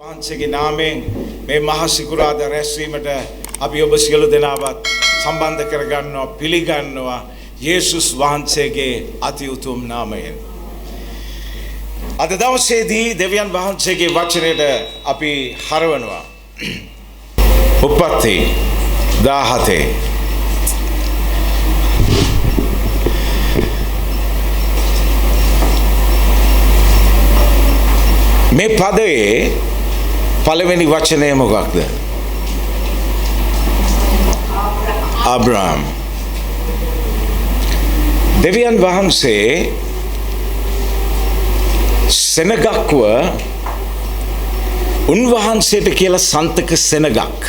වහන්සේගේ නාමයෙන් මේ මහා සිකුරාදා රැස්වීමට අපි ඔබ සියලු දෙනාවත් සම්බන්ධ කරගන්නවා පිළිගන්නවා යේසුස් වහන්සේගේ අති උතුම් නාමයෙන්. අද දවසේදී දෙවියන් වහන්සේගේ වචනයට අපි හරවනවා. උප්පත්ති 17 මේ පදයේ පළවෙනි වචනය මොකක්ද? අබ්‍රහම්. දෙවියන් වහන්සේ සෙනගක්ව උන්වහන්සේට කියලා සන්තක සෙනගක්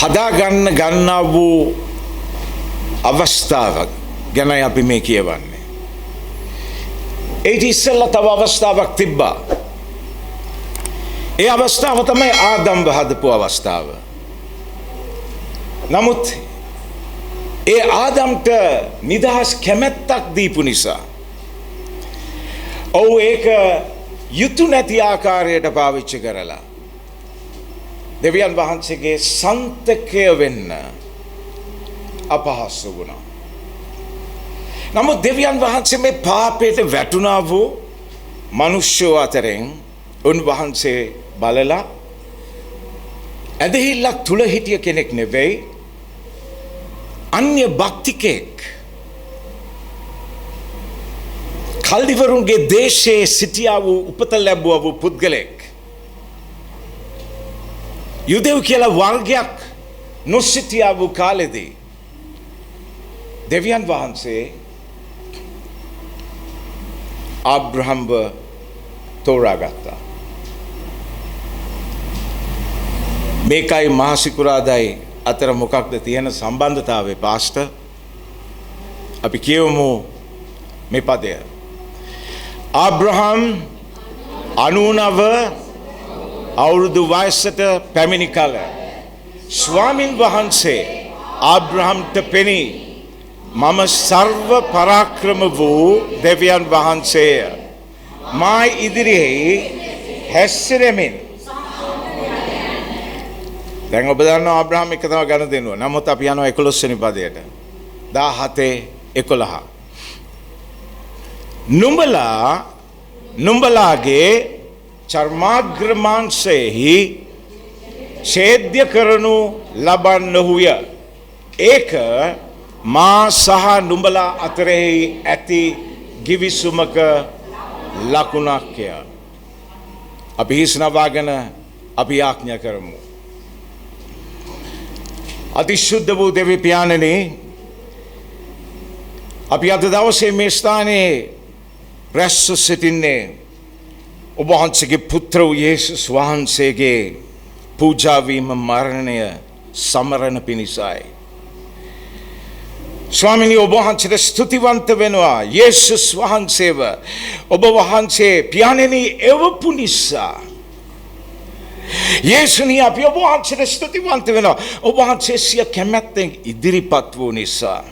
හදාගන්න ගන්නා වූ අවස්ථාවක් ගැනයි අපි මේ කියවන්නේ. ඒටි ඉස්සෙල්ලා තව අවස්ථාවක් තිබ්බා. ඒ අවස්ථාව තමයි ආදම්ව හදපු අවස්ථාව. නමුත් ඒ ආදම්ට නිදහස් කැමැත්තක් දීපු නිසා ඔව් ඒක යුතු නැති ආකාරයට පාවිච්චි කරලා දෙවියන් වහන්සේගේ සන්තකය වෙන්න අපහසු වුණා. නමුත් දෙවියන් වහන්සේ මේ පාපයට වැටුණා වූ මිනිස්සු අතරින් උන්වහන්සේ බලලා ඇදහිල්ලක් තුල හිටිය කෙනෙක් නෙවෙයි අන්‍ය භක්තිකෙක් කල්දිවරුන්ගේ දේශයේ සිටියා වූ උපත ලැබුවා වූ පුද්ගලෙක් යුදෙව් කියලා වර්ගයක් නොසිටියා වූ කාලෙදී දෙවියන් වහන්සේ අබ්‍රහම්ව තෝරාගත්තා. මේකයි මහා සිකුරාදායි අතර මොකක්ද තියෙන සම්බන්ධතාවය පාස්ටර්? අපි කියවමු මේ පදය. අබ්‍රහම් 99 අවුරුදු වයසට පැමිණි කල ස්වාමින් වහන්සේ අබ්‍රහම්ට පෙනී මම සර්ව පරාක්‍රම වූ දෙවියන් වහන්සේය. මා ඉදිරියේ හැසිරෙමින් දැන් ඔබ දන්නවා අබ්‍රහම් එක තමයි ගණ දෙනවා. නමුත් අපි යනවා 11 වෙනි පදයට. 17:11. නුඹලාගේ චර්මාග්‍ර මාංශයෙහි ඡේද්‍ය කරනු ලබන්නහුය. ඒක මා සහ නුඹලා අතරෙහි ඇති ගිවිසුමක ලකුණක්ය. අපි හිස්නවාගෙන අපි ආඥා කරමු. අතිශුද්ධ වූ දෙවි පියාණනි, අපි අද දවසේ මේ ස්ථානයේ රැස්ව සිටින්නේ ඔබ වහන්සේගේ පුත්‍ර වූ යේසුස් වහන්සේගේ පූජා වීම මරණය සමරන පිණිසයි. ස්වාමිනී, ඔබ වහන්සේට ස්තුතිවන්ත වෙනවා. යේසුස් වහන්සේව ඔබ වහන්සේ පියාණෙනි එවපු නිසා. යේසුනි, අපි ඔබ වහන්සේට ස්තුතිවන්ත වෙනවා. ඔබ වහන්සේ සිය කැමැත්තෙන් ඉදිරිපත් වූ නිසා.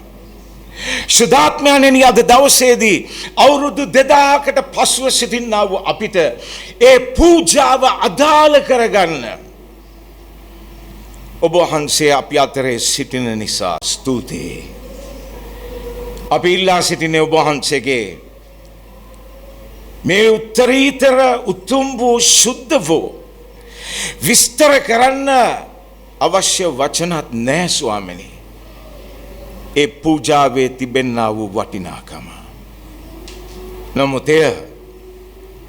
සුදාත්මයන්ෙනි, අද දවසේදී අවුරුදු 2000කට පසුව සිටින්නා වූ අපිට ඒ පූජාව අදාළ කරගන්න ඔබ වහන්සේ අපි අතරේ සිටින නිසා ස්තුතියි. අපි ඉල්ලා සිටින්නේ ඔබ වහන්සේගේ මේ උත්තරීතර උතුම් වූ සුද්ධ වූ විස්තර කරන්න අවශ්‍ය වචනත් නැහැ ස්වාමිනී. ඒ පූජාවේ තිබෙන්නා වූ වටිනාකම. නමුත් එය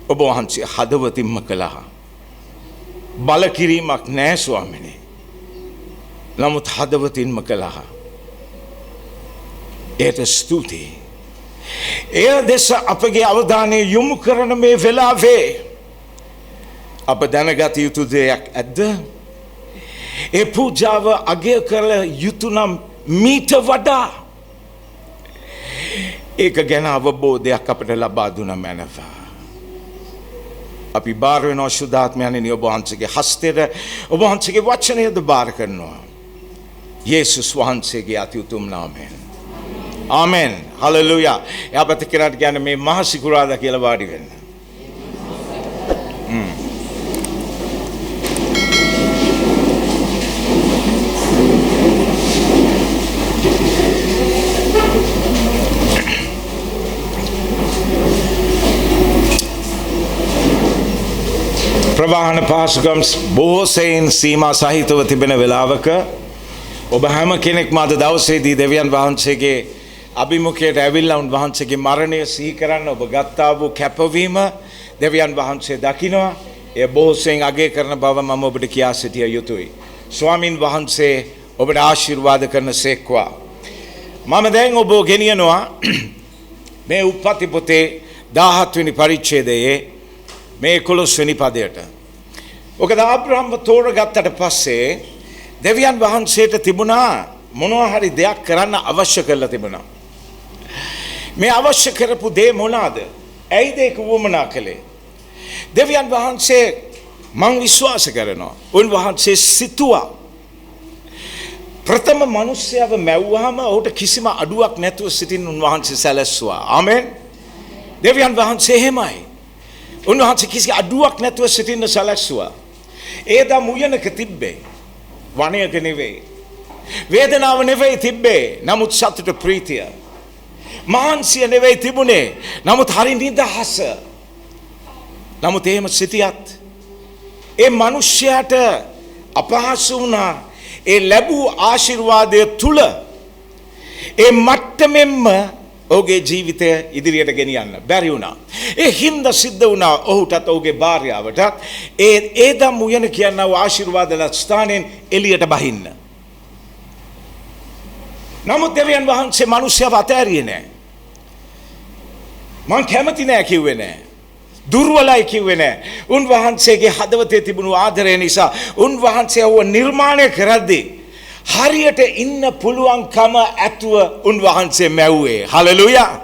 ඔබ වහන්සේ හදවතින්ම කළා. බල කිරීමක් නැහැ ස්වාමිනී. නමුත් හදවතින්ම කළා. ඒට ස්තුතියි. එය දෙස අපගේ අවධානය යොමු කරන මේ වෙලාවේ අප දැනගත යුතු දෙයක් ඇද්ද? ඒ පූජාව අගය කළ යුතු නම් මීට වඩා ඒක ගැන අවබෝධයක් අපට ලබා දුන මැනව. අපි බාර වෙනවා සුදාත්මයන්ෙනි ඔබ වහන්සේගේ හස්තයට. ඔබ වහන්සේගේ වචනයද බාර කරනවා. යේසුස් වහන්සේගේ අති උතුම් නාමයෙන්. ආමෙන්. හලෙලූයා. එයාපත කෙනාට කියන්නේ මේ මහා සිකුරාදා කියලා වාඩි වෙන්න. ප්‍රවාහන පාසුකම් බොහෝ සෙයින් සීමා සහිතව තිබෙන වෙලාවක ඔබ හැම කෙනෙක්ම අද දවසේදී දෙවියන් වහන්සේගේ අභිමුඛයට ඇවිල්ලා උන්වහන්සේගේ මරණය සිහි කරන්න ඔබ ගත්තා වූ කැපවීම දෙවියන් වහන්සේ දකිනවා. ඒ බොහෝ සෙයින් අගය කරන බව මම ඔබට කියා සිටිය යුතුයි. ස්වාමින් වහන්සේ ඔබට ආශිර්වාද කරන සේක්වා. මම දැන් ඔබ ගෙනියනවා මේ උප්පත්ති පොතේ 17 වෙනි පරිච්ඡේදයේ මේ 11 වෙනි පදයට. ඔකද ආබ්‍රහම්ව තෝරගත්තට පස්සේ දෙවියන් වහන්සේට තිබුණා මොනවා හරි දෙයක් කරන්න අවශ්‍ය කරලා තිබුණා. මේ අවශ්‍ය කරපු දේ මොනවාද? ඇයිද ඒක වුමනා කළේ? දෙවියන් වහන්සේ මං විශ්වාස කරනවා. උන්වහන්සේ සිතුවා ප්‍රථම මිනිස්යාව මැව්වහම ඔහුට කිසිම අඩුවක් නැතුව සිටින්න උන්වහන්සේ සැලැස්සුවා. ආමෙන්. දෙවියන් වහන්සේ එහෙමයි. උන්වහන්සේ කිසි අඩුවක් නැතුව සිටින්න සැලැස්සුවා. ඒදා මුයනක තිබ්බේ. වණයක නෙවෙයි. වේදනාව නෙවෙයි තිබ්බේ. නමුත් සතුට ප්‍රීතිය. මහන්සිය නෙවෙයි තිබුණේ. නමුත් හරි නිදහස. නමුත් එහෙම සිටියත් ඒ මිනිස්යාට අපහසු වුණා. ඒ ලැබූ ආශිර්වාදය තුල ඒ මට්ටමෙන්ම ඔහුගේ ජීවිතය ඉදිරියට ගෙනියන්න බැරි වුණා. ඒ හින්දා සිද්ධ වුණා ඔහුටත් ඔහුගේ භාර්යාවටත් ඒදම් උයන කියනවා ආශිර්වාදලත් ස්ථානෙන් එළියට බහින්න. නමුත් දෙවියන් වහන්සේ මිනිස්යාව අතෑරියේ නැහැ. මං කැමති නැහැ කිව්වේ නැහැ. දුර්වලයි කිව්වේ නැහැ. උන්වහන්සේගේ හදවතේ තිබුණු ආදරය නිසා උන්වහන්සේ ඔහු නිර්මාණය කරද්දී හරියට ඉන්න පුළුවන්කම ඇතුව උන්වහන්සේ මැව්වේ. හලෙලූයා.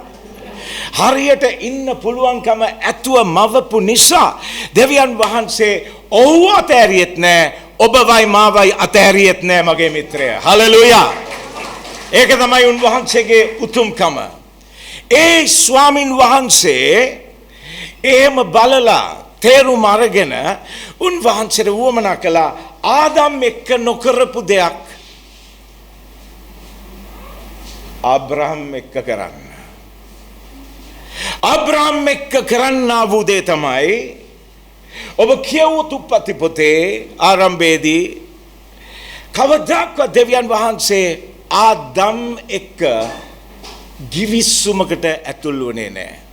හරියට ඉන්න පුළුවන්කම ඇතුව මවපු නිසා දෙවියන් වහන්සේ ඔහුව අතෑරියෙත් නැහැ. ඔබවයි මාවයි අතෑරියෙත් නැහැ මගේ මිත්‍රය. හලෙලූයා. ඒක තමයි උන්වහන්සේගේ උතුම්කම. ඒ ස්වාමින් වහන්සේ එහෙම බලලා තේරුම් අරගෙන උන්වහන්සේට වුවමනා කළා ආදම් එක්ක නොකරපු දෙයක් අබ්‍රහම් එක්ක කරන්න. අබ්‍රහම් එක්ක කරන්න වූ දේ තමයි ඔබ කියවුත් උප්පත්ති පොතේ ආරම්භයේදී කවදාකවත් දෙවියන් වහන්සේ ආදම් එක්ක ගිවිසුමකට ඇතුල් වුණේ නැහැ.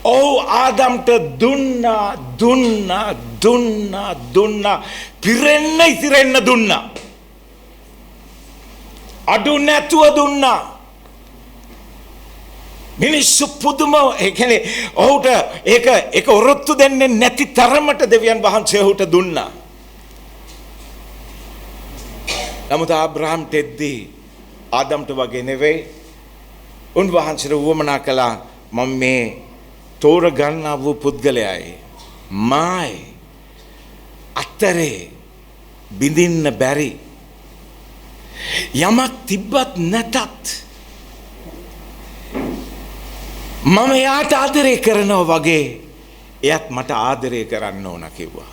ඔව් ආදම්ට දුන්නා පිරෙන්න ඉතිරෙන්න දුන්නා. අඩු නැතුව දුන්නා. මිනිස්සු පුදුම ඒ කියන්නේ ඔහුට ඒක ඔරොත්තු දෙන්නේ නැති තරමට දෙවියන් වහන්සේ ඔහුට දුන්නා. නමුත් ආබ්‍රහම්ට එද්දී ආදම්ට වගේ නෙවෙයි උන්වහන්සේට වුවමනා කළා මම මේ තෝරගන්නා වූ පුද්ගලයායි මායි අතරේ බිඳින්න බැරි යමක් තිබ්බත් නැතත් මම යාට ආදරය කරනවා වගේ එයත් මට ආදරය කරන්න ඕන කිව්වා.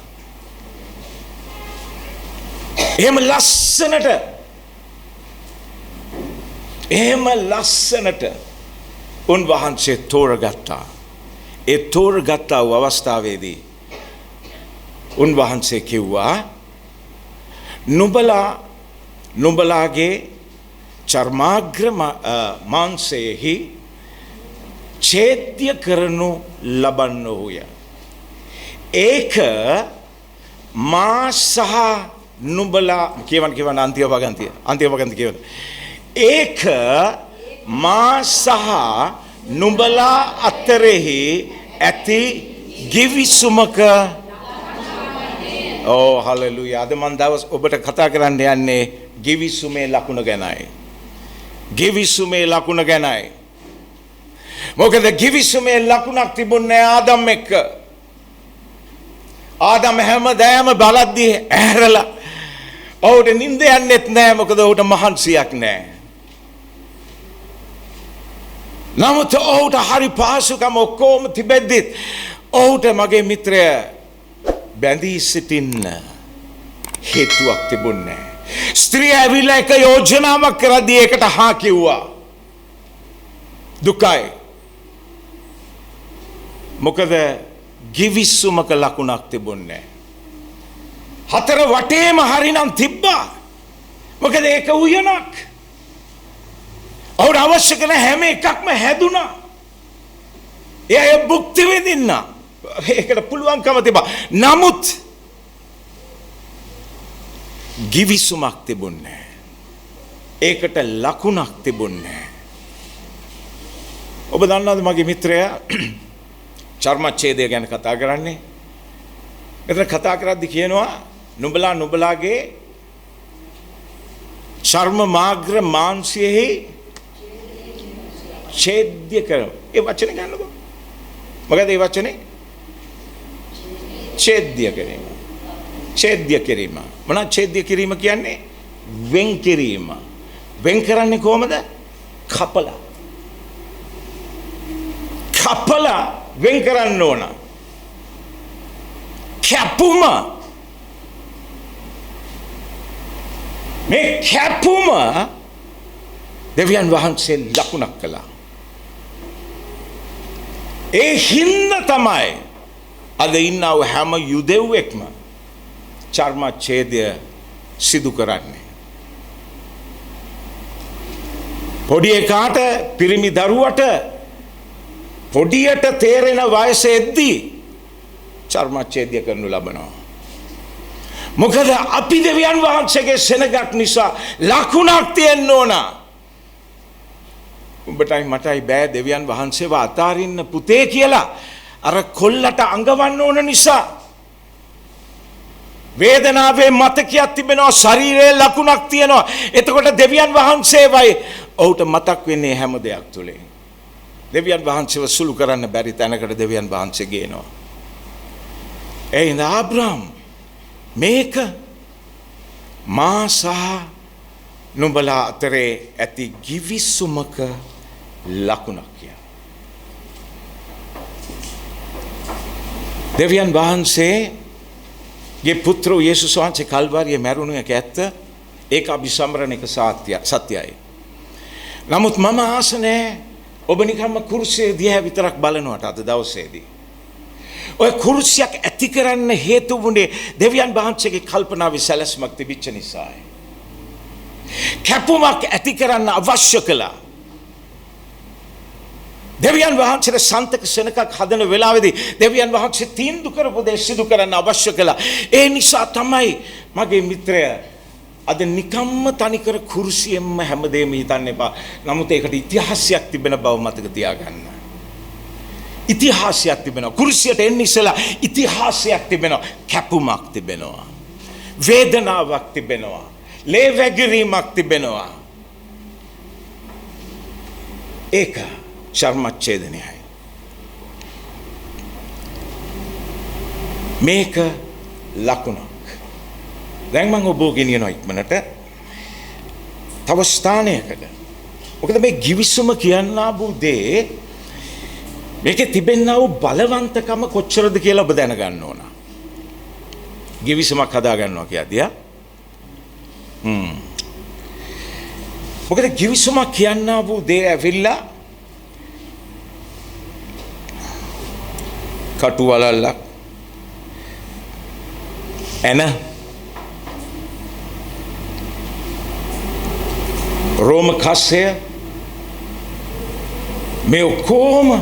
එහෙම ලස්සනට උන්වහන්සේ තෝරගත්තා. ඒ තෝරගත්තා වූ අවස්ථාවේදී උන්වහන්සේ කිව්වා නුඹලාගේ චර්මාග්‍ර මාංශයෙහි ඡේද්‍ය කරනු ලබන්නෝය. ඒක මා සහ නුඹලා කියවන අන්තිම වගන්තිය කියවන. ඒක මා සහ නුඹලා අතරෙහි ඇති ගිවිසුමක හලෙලූයා. අද මන් දවස් ඔබට කතා කරන්න යන්නේ ගිවිසුමේ ලකුණ ගැනයි. ගිවිසුමේ ලකුණ ගැනයි. මොකද ගිවිසුමේ ලකුණක් තිබුණේ ආදම් එක්ක. ආදම් හැමදාම බලද්දී ඇහැරලා ඔහුට නිින්ද යන්නෙත් නැහැ. මොකද ඔහුට මහන්සියක් නැහැ. නමුත් ඔහුට හරි පහසුකම් ඔක්කොම තිබෙද්දිත් ඔහුට මගේ මිත්‍රය බැඳී සිටින්න හේතුවක් තිබුණේ නැහැ. ස්ත්‍රිය ඇවිල්ලා එක යෝජනාවක් කරද්දී ඒකට හා කිව්වා. දුකයි. මොකද ගිවිසුමක ලකුණක් තිබුණේ නැහැ. හතර වටේම හරිනම් තිබ්බා. මොකද ඒක උයනක්. ඔහුට අවශ්‍ය කරන හැම එකක්ම හැදුනා. එයා භුක්ති විඳින්න. ඒකට පුළුවන්කම තිබා. නමුත් ගිවිසුමක් තිබුණේ නැහැ. ඒකට ලකුණක් තිබුණේ නැහැ. ඔබ දන්නවද මගේ මිත්‍රයා චර්මච්ඡේදය ගැන කතා කරන්නේ? මෙතන කතා කරද්දී කියනවා නුඹලාගේ චර්ම මාග්‍ර මාංශයෙහි ඡේද්‍ය කරන. ඒ වචනේ ගන්නකො. මොකද ඒ වචනේ? ඡේද්‍ය කිරීම. ඡේද්‍ය කිරීම. මොනවාද ඡේද්‍ය කිරීම කියන්නේ? වෙන් කිරීම. වෙන් කරන්නේ කොහමද? කපලා. කපලා වෙන් කරන්න ඕන. කැපුම. මේ කැපුම දෙවියන් වහන්සේ ලකුණක් කළා. ඒ හින්දා තමයි අද ඉන්නව හැම යුදෙව්වෙක්ම චර්මච්ඡේදය සිදු කරන්නේ. පොඩි එකාට පිරිමි දරුවට පොඩියට තේරෙන වයසෙද්දී චර්මච්ඡේදය කරනු ලබනවා. මොකද අපි දෙවියන් වහන්සේගේ සෙනගක් නිසා ලකුණක් තියෙන්න ඕන. උඹටයි මටයි බෑ දෙවියන් වහන්සේව අතාරින්න පුතේ කියලා අර කොල්ලට අඟවන්න ඕන නිසා. වේදනාවේ මතකයක් තිබෙනවා, ශරීරයේ ලකුණක් තියෙනවා. එතකොට දෙවියන් වහන්සේවයි ඔහුට මතක් වෙන්නේ හැම දෙයක් තුලින්. දෙවියන් වහන්සේව සුළු කරන්න බැරි තැනකට දෙවියන් වහන්සේ ගේනවා. එහෙනම් ආබ්‍රහම් මේක මා සහ නුඹලා අතරේ ඇති ගිවිසුමක ලකුණක් කියලා. දෙවියන් වහන්සේගේ පුත්‍ර යේසුස් වහන්සේ කල්වාරියේ මැරුණු එක ඇත්ත. ඒක අභිසමරණයක සත්‍යයි. නමුත් මම ආසනේ ඔබ නිකම්ම කුරුසියේ දිහා විතරක් බලනවට අද දවසේදී. ඔය කුරුසියක් ඇති කරන්න හේතු වුණේ දෙවියන් වහන්සේගේ කල්පනාවේ සැලැස්මක් තිබිච්ච නිසායි. කැපුමක් ඇති කරන්න අවශ්‍ය කළා. දෙවියන් වහන්සේට සන්තක සෙනඟක් හදන වෙලාවේදී දෙවියන් වහන්සේ තීන්දුව කරපු දේ සිදු කරන්න අවශ්‍ය කළා. ඒ නිසා තමයි මගේ මිත්‍රය අද නිකම්ම තනිකර කුරුසියෙන්ම හැමදේම හිතන්න එපා. නමුත් ඒකට ඉතිහාසයක් තිබෙන බව මතක තියාගන්න. ඉතිහාසයක් තිබෙනවා. කුරුසියට එන්න ඉස්සලා ඉතිහාසයක් තිබෙනවා. කැපුමක් තිබෙනවා. වේදනාවක් තිබෙනවා. ලේ වැගිරීමක් තිබෙනවා. ඒක චර්මච්ඡේදනයයි. මේක ලකුණක්. දැන් මම ඔබ ගෙනියනවා ඉක්මනට තව ස්ථානයකට. මොකද මේ ගිවිසුම කියනා වූ දේ මේකේ තිබෙනා වූ බලවන්තකම කොච්චරද කියලා ඔබ දැනගන්න ඕන. ගිවිසුමක් හදා ගන්නවා කියද්දී මොකද ගිවිසුමක් කියනා වූ දේ ඇවිල්ලා කටු වලල්ලක් එන රෝම කස්සය මේ ඔක්කොම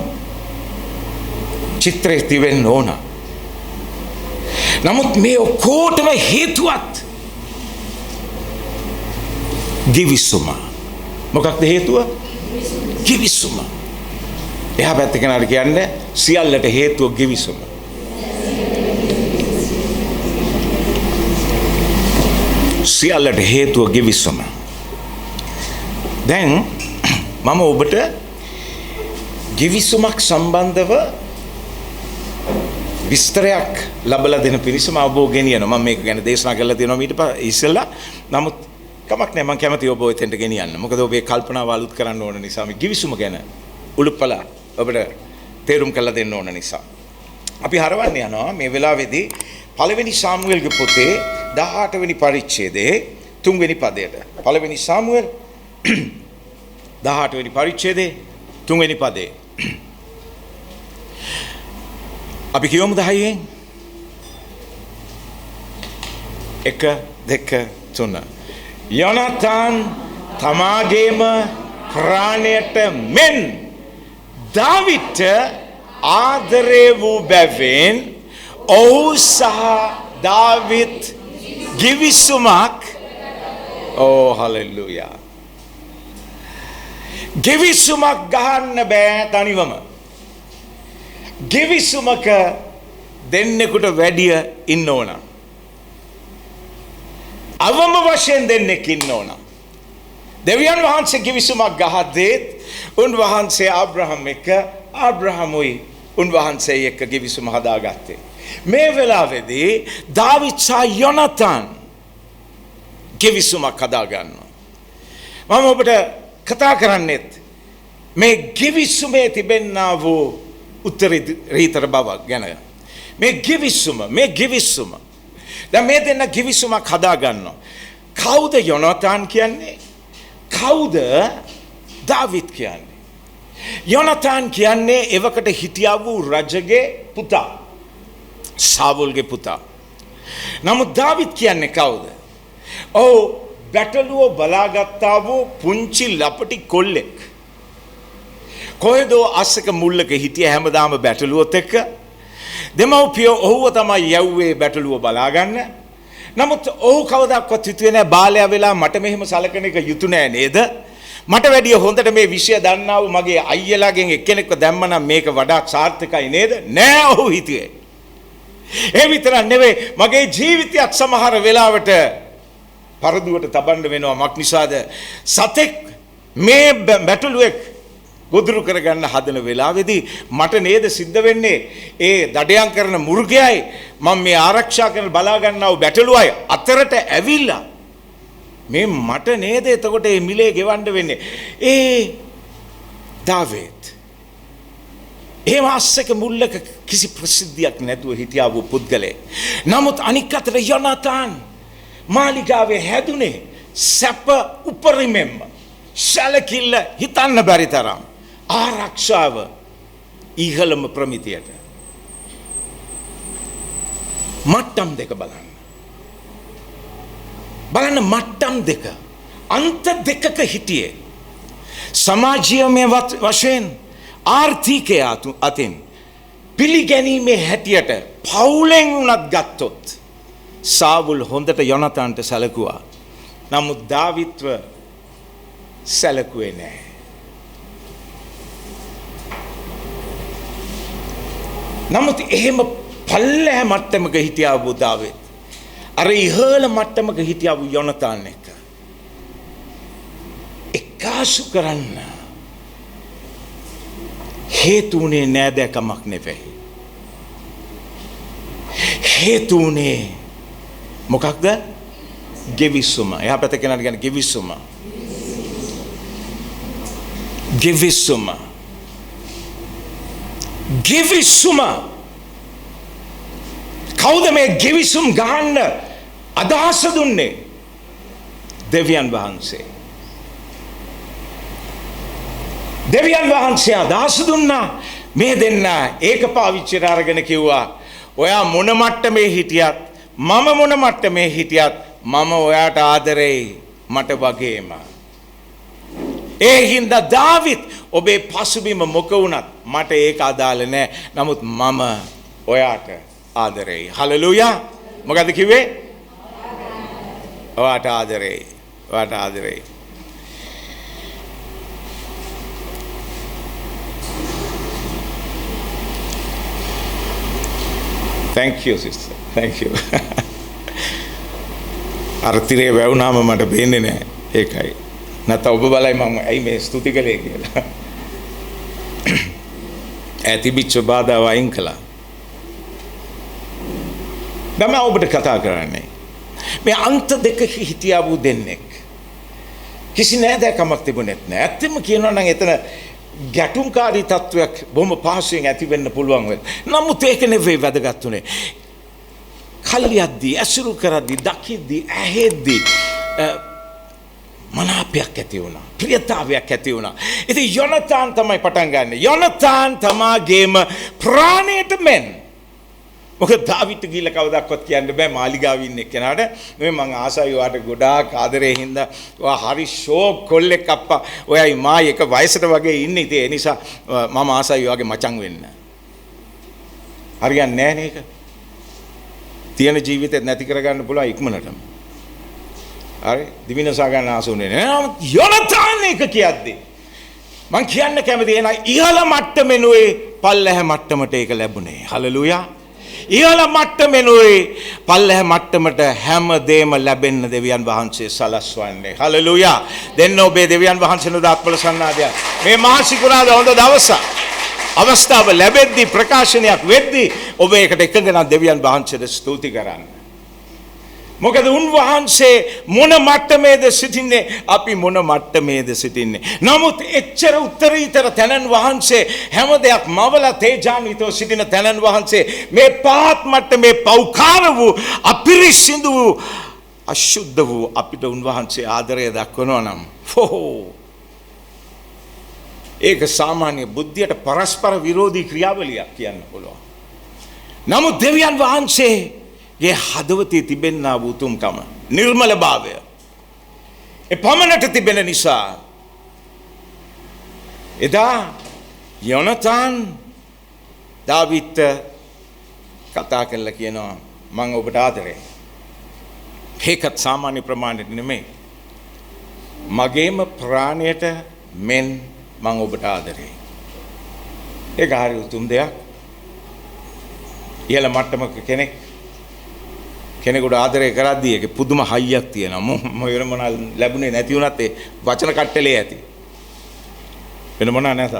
චිත්‍රය තිබෙන්න ඕන. නමුත් මේ ඔක්කොටම හේතුවත් ගිවිසුම. මොකක්ද හේතුව? ගිවිසුම. එහා පැත්ත කෙනාට කියන්නේ සියල්ලට හේතුව ගිවිසුම. සියල්ලට හේතුව ගිවිසුම. දැන් මම ඔබට ගිවිසුමක් සම්බන්ධව විස්තරයක් ලබලා දෙන පිණිස මම ඔබ ගෙනියනවා. මම මේක ගැන දේශනා කරලා තියෙනවා ඊට ඉස්සෙල්ලා. නමුත් කමක් නැහැ, මම කැමතියි ඔබ එතෙන්ට ගෙනියන්න. මොකද ඔබේ කල්පනාව අලුත් කරන්න ඕන නිසා මේ ගිවිසුම ගැන උළුප්පලා ඔබට තේරුම් කරලා දෙන්න ඕන නිසා. අපි හරවන්න යනවා මේ වෙලාවේදී පළවෙනි සාමුවෙල්ගේ පොතේ 18 වෙනි පරිච්ඡේදයේ 3 වෙනි පදයට. පළවෙනි සාමුවෙල් 18 වෙනි පරිච්ඡේදයේ 3 වෙනි පදේ. අපි කියමු 10න් 1 2 3. යොනාතන් තමාගේම ප්‍රාණයට මෙන් දාවිට ආදරේ වූ බැවින් ඔහු සහ දාවිත් ගිවිසුමක් හලෙලුයා ගිවිසුමක් ගහන්න බෑ තනිවම. ගිවිසුමක දෙන්නෙකුට වැඩිය ඉන්න ඕන. අවම වශයෙන් දෙන්නෙක් ඉන්න ඕන. දෙවියන් වහන්සේ ගිවිසුමක් ගහද්දී උන්වහන්සේ ආබ්‍රහම් එක්ක ආබ්‍රහමුයි උන්වහන්සේ එක්ක ගිවිසුම හදාගත්තේ. මේ වෙලාවේදී දාවිත් සහ යොනාතන් ගිවිසුමක් හදා ගන්නවා. මම ඔබට කතා කරන්නේත් මේ ගිවිසුමේ තිබෙනා වූ උත්තරීතර බවක් ගැන. මේ ගිවිසුම දැන් මේ දෙන්න ගිවිසුමක් හදා ගන්නවා. කවුද යොනාතන් කියන්නේ? කවුද දාවිත් කියන්නේ? යොනාතන් කියන්නේ එවකට හිටියා වූ රජගේ පුතා. සාවුල්ගේ පුතා. නමුත් දාවිත් කියන්නේ කවුද? බැටළුව බලාගත්තා වූ පුංචි ලපටි කොල්ලෙක්. කොහෙදෝ අස්සක මුල්ලක හිටිය හැමදාම බැටළුවොත් එක්ක. දෙමව්පියෝ ඔහුව තමයි යව්වේ බැටළුව බලාගන්න. නමුත් ඔහු කවදාවත් හිතුවේ නැහැ බාලයා වෙලා මට මෙහෙම සලකන එක යුතු නෑ නේද? මට වැඩිය හොඳට මේ විෂය දන්නා වූ මගේ අයියලාගෙන් එක්කෙනෙක්ව දැම්මනම් මේක වඩා සාර්ථකයි නේද? නෑ ඔහු හිතුවේ. ඒ විතරක් නෙවෙයි මගේ ජීවිතයත් සමහර වෙලාවට පරදුවට තබන්න වෙනවා. මක් නිසාද? සතෙක් මේ බැටළුවෙක් ගොදුරු කරගන්න හදන වෙලාවේදී මට නේද සිද්ධ වෙන්නේ ඒ දඩයන් කරන මුර්ගයයි මම මේ ආරක්ෂා කරන බලා ගන්නව බැටළුවයි අතරට ඇවිල්ලා මේ මට නේද එතකොට මේ මිලේ ගෙවන්න වෙන්නේ. දාවිත් ඒ මාසක මුල්ලක කිසි ප්‍රසිද්ධියක් නැතුව හිටියා වූ පුද්ගලයෙක්. නමුත් අනික් අතට යොනාතන් මාලිගාවේ හැදුනේ සැප උපරිමෙන්ම සැලකිල්ල හිතන්න බැරි තරම් ආරක්ෂාව ඉහළම ප්‍රමිතියට. මට්ටම් දෙක බලන්න. මට්ටම් දෙක අන්ත දෙකක හිටියේ. සමාජීයමය වශයෙන් ආර්ථිකය අතින් පිළිගැනීමේ හැටියට පවුලෙන් උනත් ගත්තොත් සාවුල් හොඳට යොනාතන්ට සැලකුවා. නමුත් දාවිත්ව සැලකුවේ නැහැ. නමුත් එහෙම පල්ලෑ මට්ටමක හිටියා වූ දාවිත් අර ඉහළ මට්ටමක හිටියා වූ යොනාතන් එක එකාසු කරන්න හේතු වුණේ නෑදෑකමක් නෙවෙයි. හේතු වුණේ මොකක්ද? ගෙවිසුම. එහා පැත්තේ කෙනාට කියන්නේ ගෙවිසුම. කවුද මේ ගෙවිසුම් ගහන්න අදහස දුන්නේ? දෙවියන් වහන්සේ. දෙවියන් වහන්සේ අදහස දුන්නා. මේ දෙන්න ඒක පාවිච්චි අරගෙන කිව්වා ඔයා මොන මට්ටමේ හිටියත් මම මොන මට්ටමේ හිටියත් මම ඔයාට ආදරෙයි මට වගේම. ඒ හින්දා දාවිත් ඔබේ පසුබිම මොක වුණත් මට ඒක අදාළ නැහැ. නමුත් මම ඔයාට ආදරෙයි. හලෙලූයා. මොකද කිව්වේ? ඔයාට ආදරෙයි. ඔයාට ආදරෙයි. Thank you sister. Thank you. අර්ථිරේ වැවුනාම මට බේන්නේ නැහැ. ඒකයි. නැත්නම් ඔබ බලයි මම ඇයි මේ ස්තුති කළේ කියලා. ඇතිබිච්ච බාධා වයින් කළා. දැන් ඔබට කතා කරන්නේ මේ අන්ත දෙක හිටියා වූ දෙන්නෙක්. කිසි නෑදෑකමක් තිබුණෙත් නෑ. ඇත්තම කියනවා නම් එතන ගැටුම්කාරී තත්වයක් බොහොම පහසුවෙන් ඇති වෙන්න පුළුවන් වෙයි. නමුත් ඒක නෙවෙයි වැදගත් උනේ. කල්යද්දී ඇසුරු කරද්දී දකිද්දී ඇහෙද්දී මනාපයක් ඇති වුණා. ප්‍රියතාවයක් ඇති වුණා. ඉතින් යොනතාන් තමයි පටන් ගන්නෙ. යොනතාන් තමාගේම ප්‍රාණයට මෙන්. මොකද දාවිත් ගිහිල්ලා කවදාවත් කියන්න බෑ මාලිගාවේ ඉන්න එක්කෙනාට මේ මං ආසයි ඔයාට ගොඩාක් ආදරේ හින්දා ඔයා හරි ෂෝක් කොල්ලෙක් අප්පා ඔයයි මායි එක වයසට වගේ ඉන්නේ. ඉතින් ඒ නිසා මම ආසයි ඔයාගේ මචං වෙන්න. හරියන්නේ නැහැ නේක. තියෙන ජීවිතෙත් නැති කරගන්න පුළුවන් ඉක්මනටම. හරි දිවිනසා ගන්න ආසුනේ නෑ. යොනතාන් එක කියද්දී මං කියන්න කැමති එන ඉහළ මට්ටමෙනුයි පල්ලැහැ මට්ටමට ඒක ලැබුණේ. හලෙලූයා. ඉහළ මට්ටමෙනුයි පල්ලැහැ මට්ටමට හැම දෙම ලැබෙන්න දෙවියන් වහන්සේ සලස්වන්නේ. හලෙලූයා. දෙන්න ඔබේ දෙවියන් වහන්සේට දාත්පල සන්නාදයක්. මේ මහා සිකුරාදා හොඳ දවසක්. අවස්ථාව ලැබෙද්දී ප්‍රකාශනයක් වෙද්දී ඔබ ඒකට එකඟ නම් දෙවියන් වහන්සේට ස්තුති කරන්න. මොකද උන්වහන්සේ මොන මට්ටමේද සිටින්නේ අපි මොන මට්ටමේද සිටින්නේ. නමුත් එච්චර උත්තරීතර තැනන් වහන්සේ හැම දෙයක් මවලා තේජාන්විතව සිටින තැනන් වහන්සේ මේ පහත් මට්ටමේ පෞකාර වූ අපිරිසිදු වූ අශුද්ධ වූ අපිට උන්වහන්සේ ආදරය දක්වනවා නම් ඒක සාමාන්‍ය බුද්ධියට පරස්පර විරෝධී ක්‍රියාවලියක් කියන්න පුළුවන්. නමුත් දෙවියන් වහන්සේ ගේ හදවතේ තිබෙනා වූ උතුම්කම නිර්මලභාවය පමණට තිබෙන නිසා එදා යොනතාන් දාවිත් කතා කරලා කියනවා මම ඔබට ආදරේ. ඒකත් සාමාන්‍ය ප්‍රමාණයට නෙමෙයි. මගේම ප්‍රාණයට මෙන් මම ඔබට ආදරේ. ඒක හරි උතුම් දෙයක්. ඉහළ මට්ටමක කෙනෙකුට ආදරය කරද්දී ඒකේ පුදුම හයියක් තියෙනවා. වෙන මොනවා ලැබුණේ නැති වුණත් ඒ වචන කට්ටලේ ඇති. වෙන මොනවා නැත.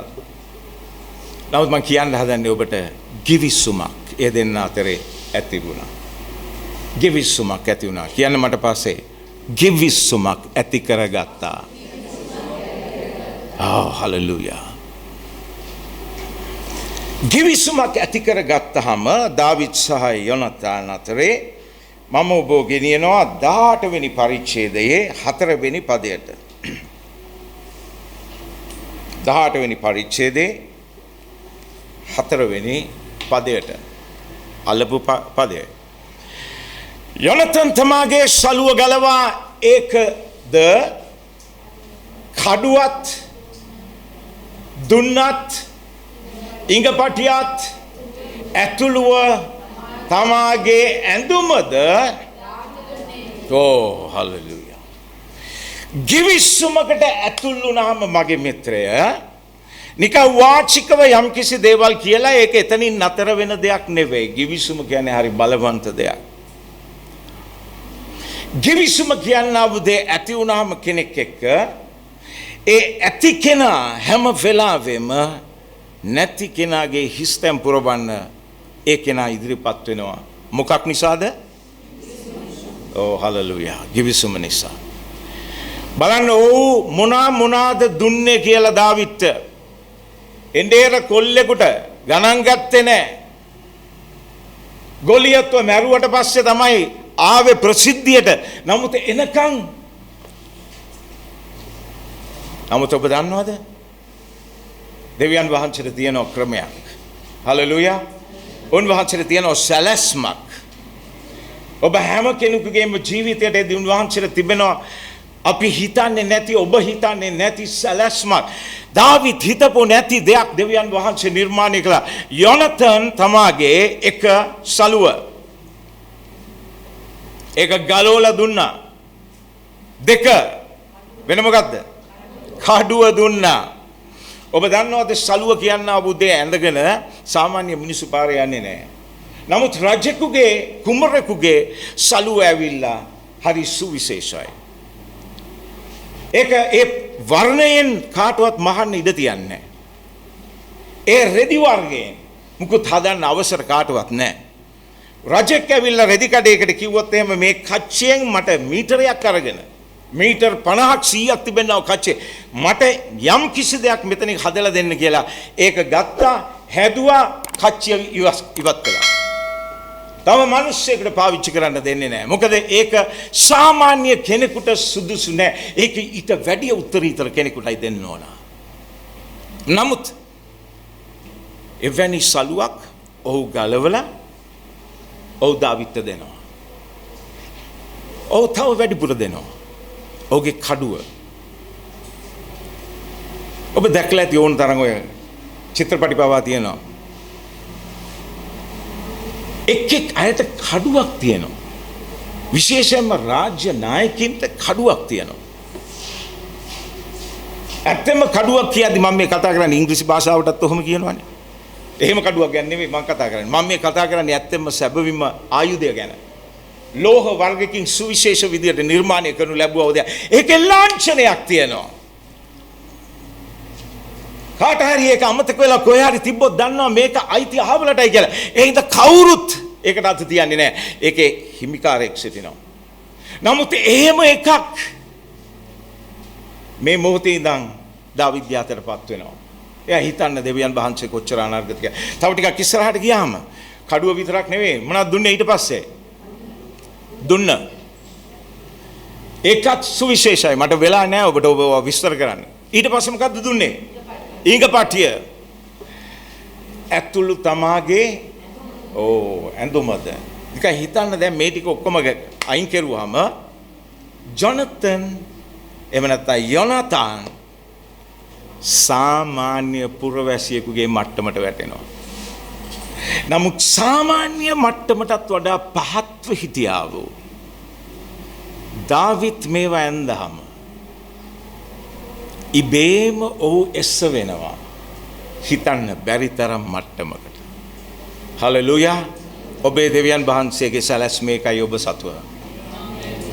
නමුත් මම කියන්න හදන්නේ ඔබට ගිවිසුමක් ඒ දෙන්න අතරේ ඇති වුණා. ගිවිසුමක් ඇති වුණා. කියන්න මට පස්සේ ගිවිසුමක් ඇති කරගත්තා. හලෙලූයා. ගිවිසුමක් ඇති කරගත්තාම දාවිත් සහ යොනතාන් අතරේ මම ඔබ ගෙනියනවා 18 වෙනි පරිච්ඡේදයේ 4 වෙනි පදයට. 18 වෙනි පරිච්ඡේදයේ 4 වෙනි පදයට. අල්ලපු පදය. යොනතාන් තමාගේ සලුව ගලවා ඒකද කඩුවත් දුන්නත් ඉඟපටියත් ඇතුළුව තමාගේ ඇඳුමද හලෙලූයා. ගිවිසුමකට ඇතුල් වුණාම මගේ මිත්‍රය නිකන් වාචිකව යම්කිසි දේවල් කියලා ඒක එතනින් නතර වෙන දෙයක් නෙවෙයි. ගිවිසුම කියන්නේ හරි බලවන්ත දෙයක්. ගිවිසුම කියනා වූ ඇති වුණාම කෙනෙක් එක්ක ඒ ඇති කෙනා හැම වෙලාවෙම නැති කෙනාගේ හිස්තැන් පුරවන්න ඒ කෙනා ඉදිරිපත් වෙනවා. මොකක් නිසාද? හලෙලූයා. ගිවිසුම නිසා. බලන්න මොනාද දුන්නේ කියලා දාවිත් එඬේර කොල්ලෙකුට ගණන් ගත්තේ නැහැ. ගොලියත්ව මැරුවට පස්සේ තමයි ආවේ ප්‍රසිද්ධියට. නමුත් එනකන් ඔබ දන්නවද? දෙවියන් වහන්සේට තියෙන ක්‍රමයක්. හලෙලූයා. උන්වහන්සේට තියෙන සැලැස්මක්. ඔබ හැම කෙනෙකුගේම ජීවිතයේදී උන්වහන්සේට තිබෙනවා අපි හිතන්නේ නැති ඔබ හිතන්නේ නැති සැලැස්මක්. දාවිත් හිතපො නැති දෙයක් දෙවියන් වහන්සේ නිර්මාණය කළා. යොනතාන් තමාගේ එක සලුව ඒක ගලවලා දුන්නා. දෙක වෙන මොකද්ද? කඩුව දුන්නා. ඔබ දන්නවද සලුව කියනා බුදේ ඇඳගෙන සාමාන්‍ය මිනිස්සු පාරේ යන්නේ නැහැ. නමුත් රජෙකුගේ කුමරෙකුගේ සලුව ඇවිල්ලා හරි සුවිශේෂයි. ඒක ඒ වර්ණයෙන් කාටවත් මහන්න ඉඩ තියන්නේ. ඒ රෙදි වර්ගයෙන් මුකුත් හදන්න අවසර කාටවත් නැහැ. රජෙක් ඇවිල්ලා රෙදි කඩේකට කිව්වොත් එහෙම මේ කච්චියෙන් මට මීටරයක් අරගෙන මීටර් 50ක් 100ක් තිබෙනව කච්චේ. මට යම් කිසි දෙයක් මෙතනින් හදලා දෙන්න කියලා ඒක ගත්තා, හැදුවා, කච්චිය ඉවත් කළා. තව මිනිස්සෙකුට පාවිච්චි කරන්න දෙන්නේ නැහැ. මොකද ඒක සාමාන්‍ය කෙනෙකුට සුදුසු නැහැ. ඒක ඊට වැඩිය උත්තරීතර කෙනෙකුටයි දෙන්න ඕන. නමුත් එවැනි සලුවක් ඔහු ගලවලා ඔහු දාවිත්ට දෙනවා. ඔහු තව වැඩිපුර දෙනවා. ඔහුගේ කඩුව. ඔබ දැකලා ඇති ඕන තරම් ඔය චිත්‍රපටි පවා තියෙනවා. එක් අයට කඩුවක් තියෙනවා. විශේෂයෙන්ම රාජ්‍ය නායකින්ට කඩුවක් තියෙනවා. ඇත්තම කඩුවක් කියද්දි මම මේ කතා කරන්නේ ඉංග්‍රීසි භාෂාවටත් ඔහොම කියනවානේ. එහෙම කඩුවක් ගැන නෙමෙයි මම කතා කරන්නේ. මම මේ කතා කරන්නේ ඇත්තම සැබවින්ම ආයුධය ගැන. ලෝහ වර්ගකින් සුවිශේෂ විදියට නිර්මාණය කරනු ලැබුවා උදේ. ඒකේ ලාංඡනයක් තියෙනවා. කාට හරි ඒක අමතක වෙලා කොහේ හරි තිබ්බොත් දන්නවා මේක අයිති අහවලටයි කියලා. ඒ හින්දා කවුරුත් ඒකට අත තියන්නේ නැහැ. ඒකේ හිමිකාරයෙක් සිටිනවා. නමුත් එහෙම එකක් මේ මොහොතේ ඉඳන් දාවිද් යාතරපත් වෙනවා. එයා හිතන්න දෙවියන් වහන්සේ කොච්චර අනර්ගත කියලා. තව ටිකක් ඉස්සරහට ගියාම කඩුව විතරක් නෙවෙයි මොනවද දුන්නේ ඊට පස්සේ? දුන්න. ඒකත් සුවිශේෂයි. මට වෙලා නැහැ ඔබට ඔබ විස්තර කරන්න. ඊට පස්සේ මොකද්ද දුන්නේ? ඊඟපටිය. ඇතුළු තමාගේ ඇඳුමද. නිකන් හිතන්න දැන් මේ ටික ඔක්කොම අයින් කරුවාම ජොනතන් එහෙම නැත්නම් යොනාතන් සාමාන්‍ය පුරවැසියෙකුගේ මට්ටමට වැටෙනවා. නමුත් සාමාන්‍ය මට්ටමටත් වඩා පහත්ව හිටියා වූ දාවිත් මේවා ඇඳහම ඉබේම ඔහු එස්ස වෙනවා. හිතන්න බැරි තරම් මට්ටමකට. හලෙලූයා. ඔබේ දෙවියන් වහන්සේගේ සැලැස්ම එකයි ඔබ සතුව.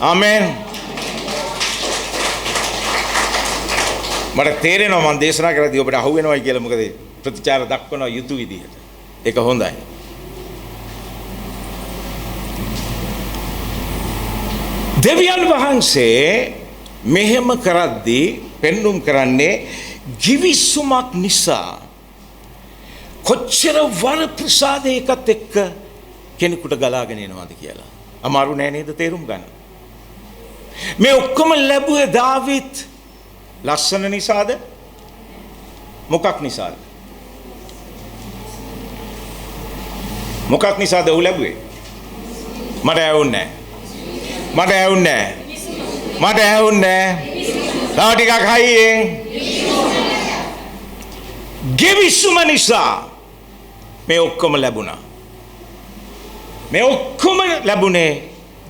ආමෙන්. මට තේරෙනවා මම දේශනා කරද්දී ඔබට අහු වෙනවයි කියලා. මොකද ප්‍රතිචාර දක්වනවා යුතු විදිහට. ඒක හොඳයි. දෙවියන් වහන්සේ මෙහෙම කරද්දී පෙන්눔 කරන්නේ givissumak නිසා. කොච්චර වර ප්‍රසාදයකට එක්ක කෙනෙකුට ගලාගෙන එනවාද කියලා. අමාරු නෑ නේද තේරුම් ගන්න. මේ ඔක්කොම ලැබුවේ දාවිත් ලස්සන නිසාද? මොකක් නිසාද? මොකක් නිසාද ඔහු ලැබුවේ? මට ඇහුන්නේ නැහැ. තව ටිකක් හයියෙන්. givisuma නිසා මේ ඔක්කොම ලැබුණා. මේ ඔක්කොම ලැබුණේ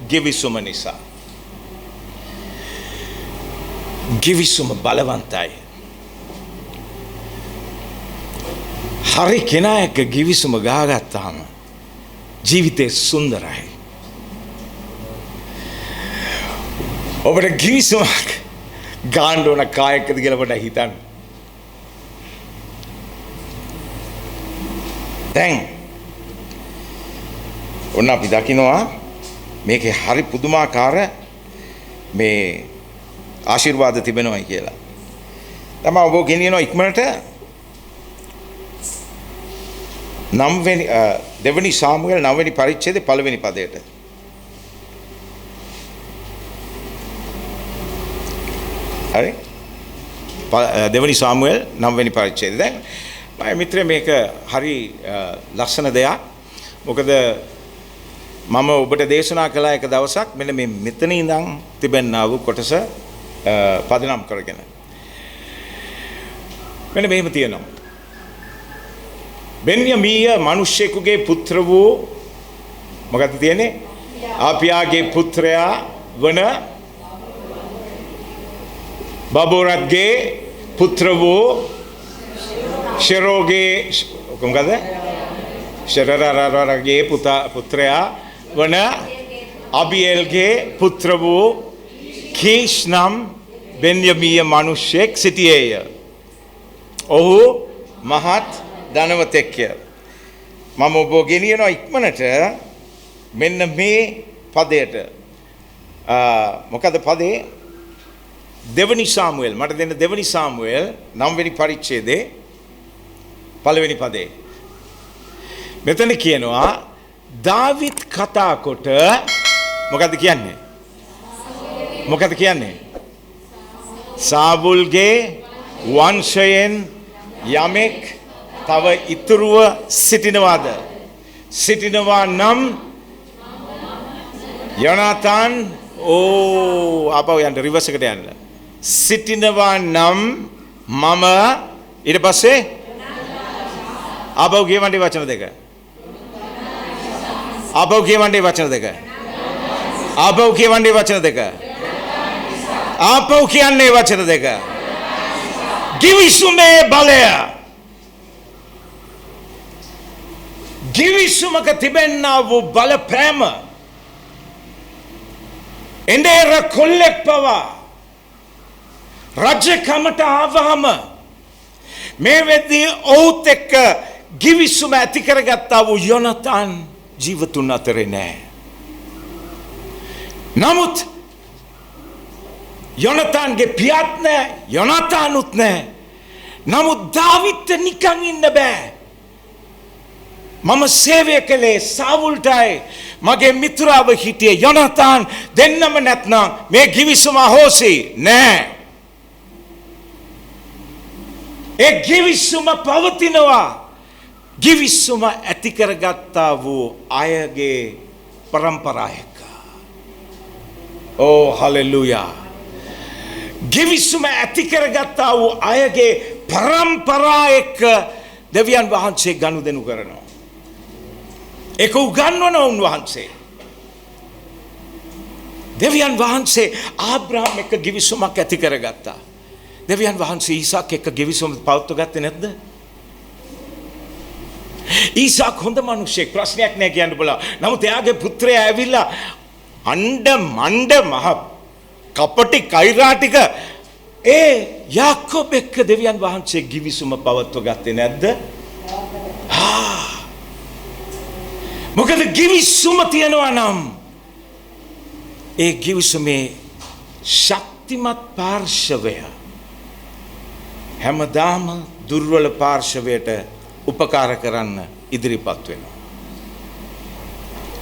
givisuma නිසා. givisuma බලවන්තයි. හරි කෙනා එක්ක givisuma ගහගත්තාම ජීවිතේ සුන්දරයි. ඔබට givisuma ගාන්න ඕන කායකද කියලා පොඩ්ඩක් හිතන්න. දැන් ඔන්න අපි දකිනවා මේකේ හරි පුදුමාකාර මේ ආශිර්වාද තිබෙනවායි කියලා. තමයි ඔබ ගෙනියනවා ඉක්මනට දෙවනි සාමුවෙල් 9 වෙනි පරිච්ඡේදයේ 1 වෙනි පදයට. හරි? දෙවනි සාමුවෙල් 9 වෙනි පරිච්ඡේදය. දැන් මම මිත්‍රේ මේක හරි ලස්සන දෙයක්. මොකද මම ඔබට දේශනා කළා එක දවසක් මෙන්න මේ මෙතන ඉඳන් තිබෙනා වූ කොටස පදනම් කරගෙන. මෙන්න මෙහෙම තියෙනවා. බෙන්යමීය මිනිසෙකුගේ පුත්‍ර වූ මොකක්ද තියෙන්නේ? ආපියාගේ පුත්‍රයා වන බබෝරත්ගේ පුත්‍ර වූ ශෙරෝගේ මොකද? ශෙරරරරගේ පුත්‍රයා වන අබියල්ගේ පුත්‍ර වූ කීෂ් නම් බෙන්යමීය මිනිසෙක් සිටියේය. ඔහු මහත් ධනවතෙක්ය. මම ඔබ ගෙනියනවා ඉක්මනට මෙන්න මේ පදයට. මොකද පදේ දෙවනි සාමුවෙල් මට දෙන්න දෙවනි සාමුවෙල් 9 වෙනි පරිච්ඡේදයේ පළවෙනි පදේ. මෙතන කියනවා දාවිත් කතා කොට මොකද්ද කියන්නේ? මොකද්ද කියන්නේ? සාවුල්ගේ වංශයෙන් යමෙක් තව ඉතුරුව සිටිනවාද? සිටිනවා නම් යොනාතාන් ආපහු යන්න රිවර්ස් එකට යන්න. සිටිනවා නම් මම ඊට පස්සේ ආපහු කියවන්නේ වචන දෙක. ආපහු කියවන්නේ වචන දෙක. ආපහු කියවන්නේ වචන දෙක. ආපහු කියන්නේ වචන දෙක. ගිවිසුමේ බලය. ගිවිසුමක තිබෙනා වූ බලපෑම එඬේර කොල්ලෙක් පවා රජකමට ආවහම මේ වෙද්දී ඔහුත් එක්ක ගිවිසුම ඇති කරගත්තා වූ යොනතාන් ජීවතුන් අතරේ නැහැ. නමුත් යොනතාන්ගේ පියාත් නැහැ, යොනතානුත් නැහැ. නමුත් දාවිත් නිකන් ඉන්න බෑ. මම සේවය කළේ සාවුල්ටයි මගේ මිතුරාව හිටියේ යොනතාන් දෙන්නම නැත්නම් මේ ගිවිසුම හොසි නෑ. ඒ ගිවිසුම පවතිනවා. ගිවිසුම ඇති කරගත්තා වූ අයගේ පරම්පරාවක. ඕ හලෙලූයා. ගිවිසුම ඇති කරගත්තා වූ අයගේ පරම්පරාවක දෙවියන් වහන්සේ ගනුදෙනු කරනවා. ඒක උගන්වන උන්වහන්සේ. දෙවියන් වහන්සේ ආබ්‍රහම් එක්ක ගිවිසුමක් ඇති කරගත්තා. දෙවියන් වහන්සේ ඊසාක් එක්ක ගිවිසුම පවත්ව ගත්තේ නැද්ද? ඊසාක් හොඳ මිනිහෙක්, ප්‍රශ්නයක් නෑ කියන්න බලා. නමුත් එයාගේ පුත්‍රයා ඇවිල්ලා අණ්ඩ මණ්ඩ මහ කපටි කෛරාටික යාකෝබ් එක්ක දෙවියන් වහන්සේ ගිවිසුම පවත්ව ගත්තේ නැද්ද? මොකද ගිවිසුම තියනවා නම් ඒ ගිවිසුමේ ශක්තිමත් පාර්ශවය හැමදාම දුර්වල පාර්ශවයට උපකාර කරන්න ඉදිරිපත් වෙනවා.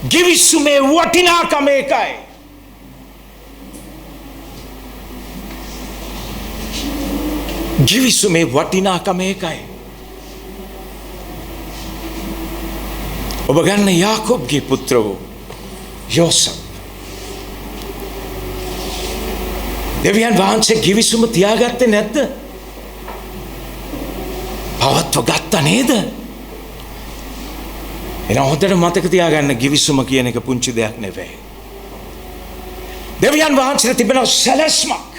ගිවිසුමේ වටිනාකම ඒකයි. ගිවිසුමේ වටිනාකම ඒකයි. ඔබ ගන්න යාකෝබ්ගේ පුත්‍ර වූ යෝසප්. දෙවියන් වහන්සේ ගිවිසුම තියාගත්තේ නැද්ද? පවත්ව ගත්තා නේද? එන හොඳට මතක තියාගන්න ගිවිසුම කියන එක පුංචි දෙයක් නෙවෙයි. දෙවියන් වහන්සේ තිබෙන සැලැස්මක්.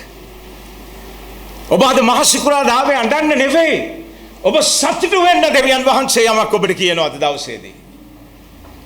ඔබ අද මහසිකුරාදාවේ අඬන්න නෙවෙයි. ඔබ සතුටු වෙන්න දෙවියන් වහන්සේ යමක් ඔබට කියනවා අද දවසේදී.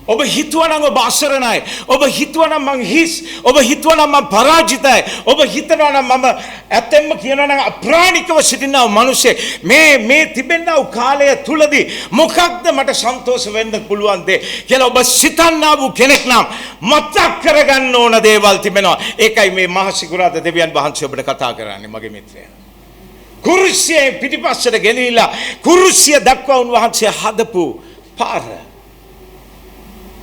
ඔබ හිතුවනම් ඔබ අසරණයි. ඔබ හිතුවනම් මං හිස්. ඔබ හිතුවනම් මං පරාජිතයි. ඔබ හිතනවා නම් මම ඇත්තෙන්ම කියනවා නම් අප්‍රාණිකව සිටිනා මිනිසෙක්. මේ තිබෙනා වූ කාලය තුලදී මොකක්ද මට සන්තෝෂ වෙන්න පුළුවන් දේ කියලා ඔබ සිතන්නා වූ කෙනෙක් නම් මතක් කරගන්න ඕන දේවල් තිබෙනවා. ඒකයි මේ මහසිකුරාදා දෙවියන් වහන්සේ ඔබට කතා කරන්නේ මගේ මිත්‍රයා. කුරුසියේ පිටිපස්සට ගෙනිලා කුරුසිය දක්වා උන්වහන්සේ හදපු පාර.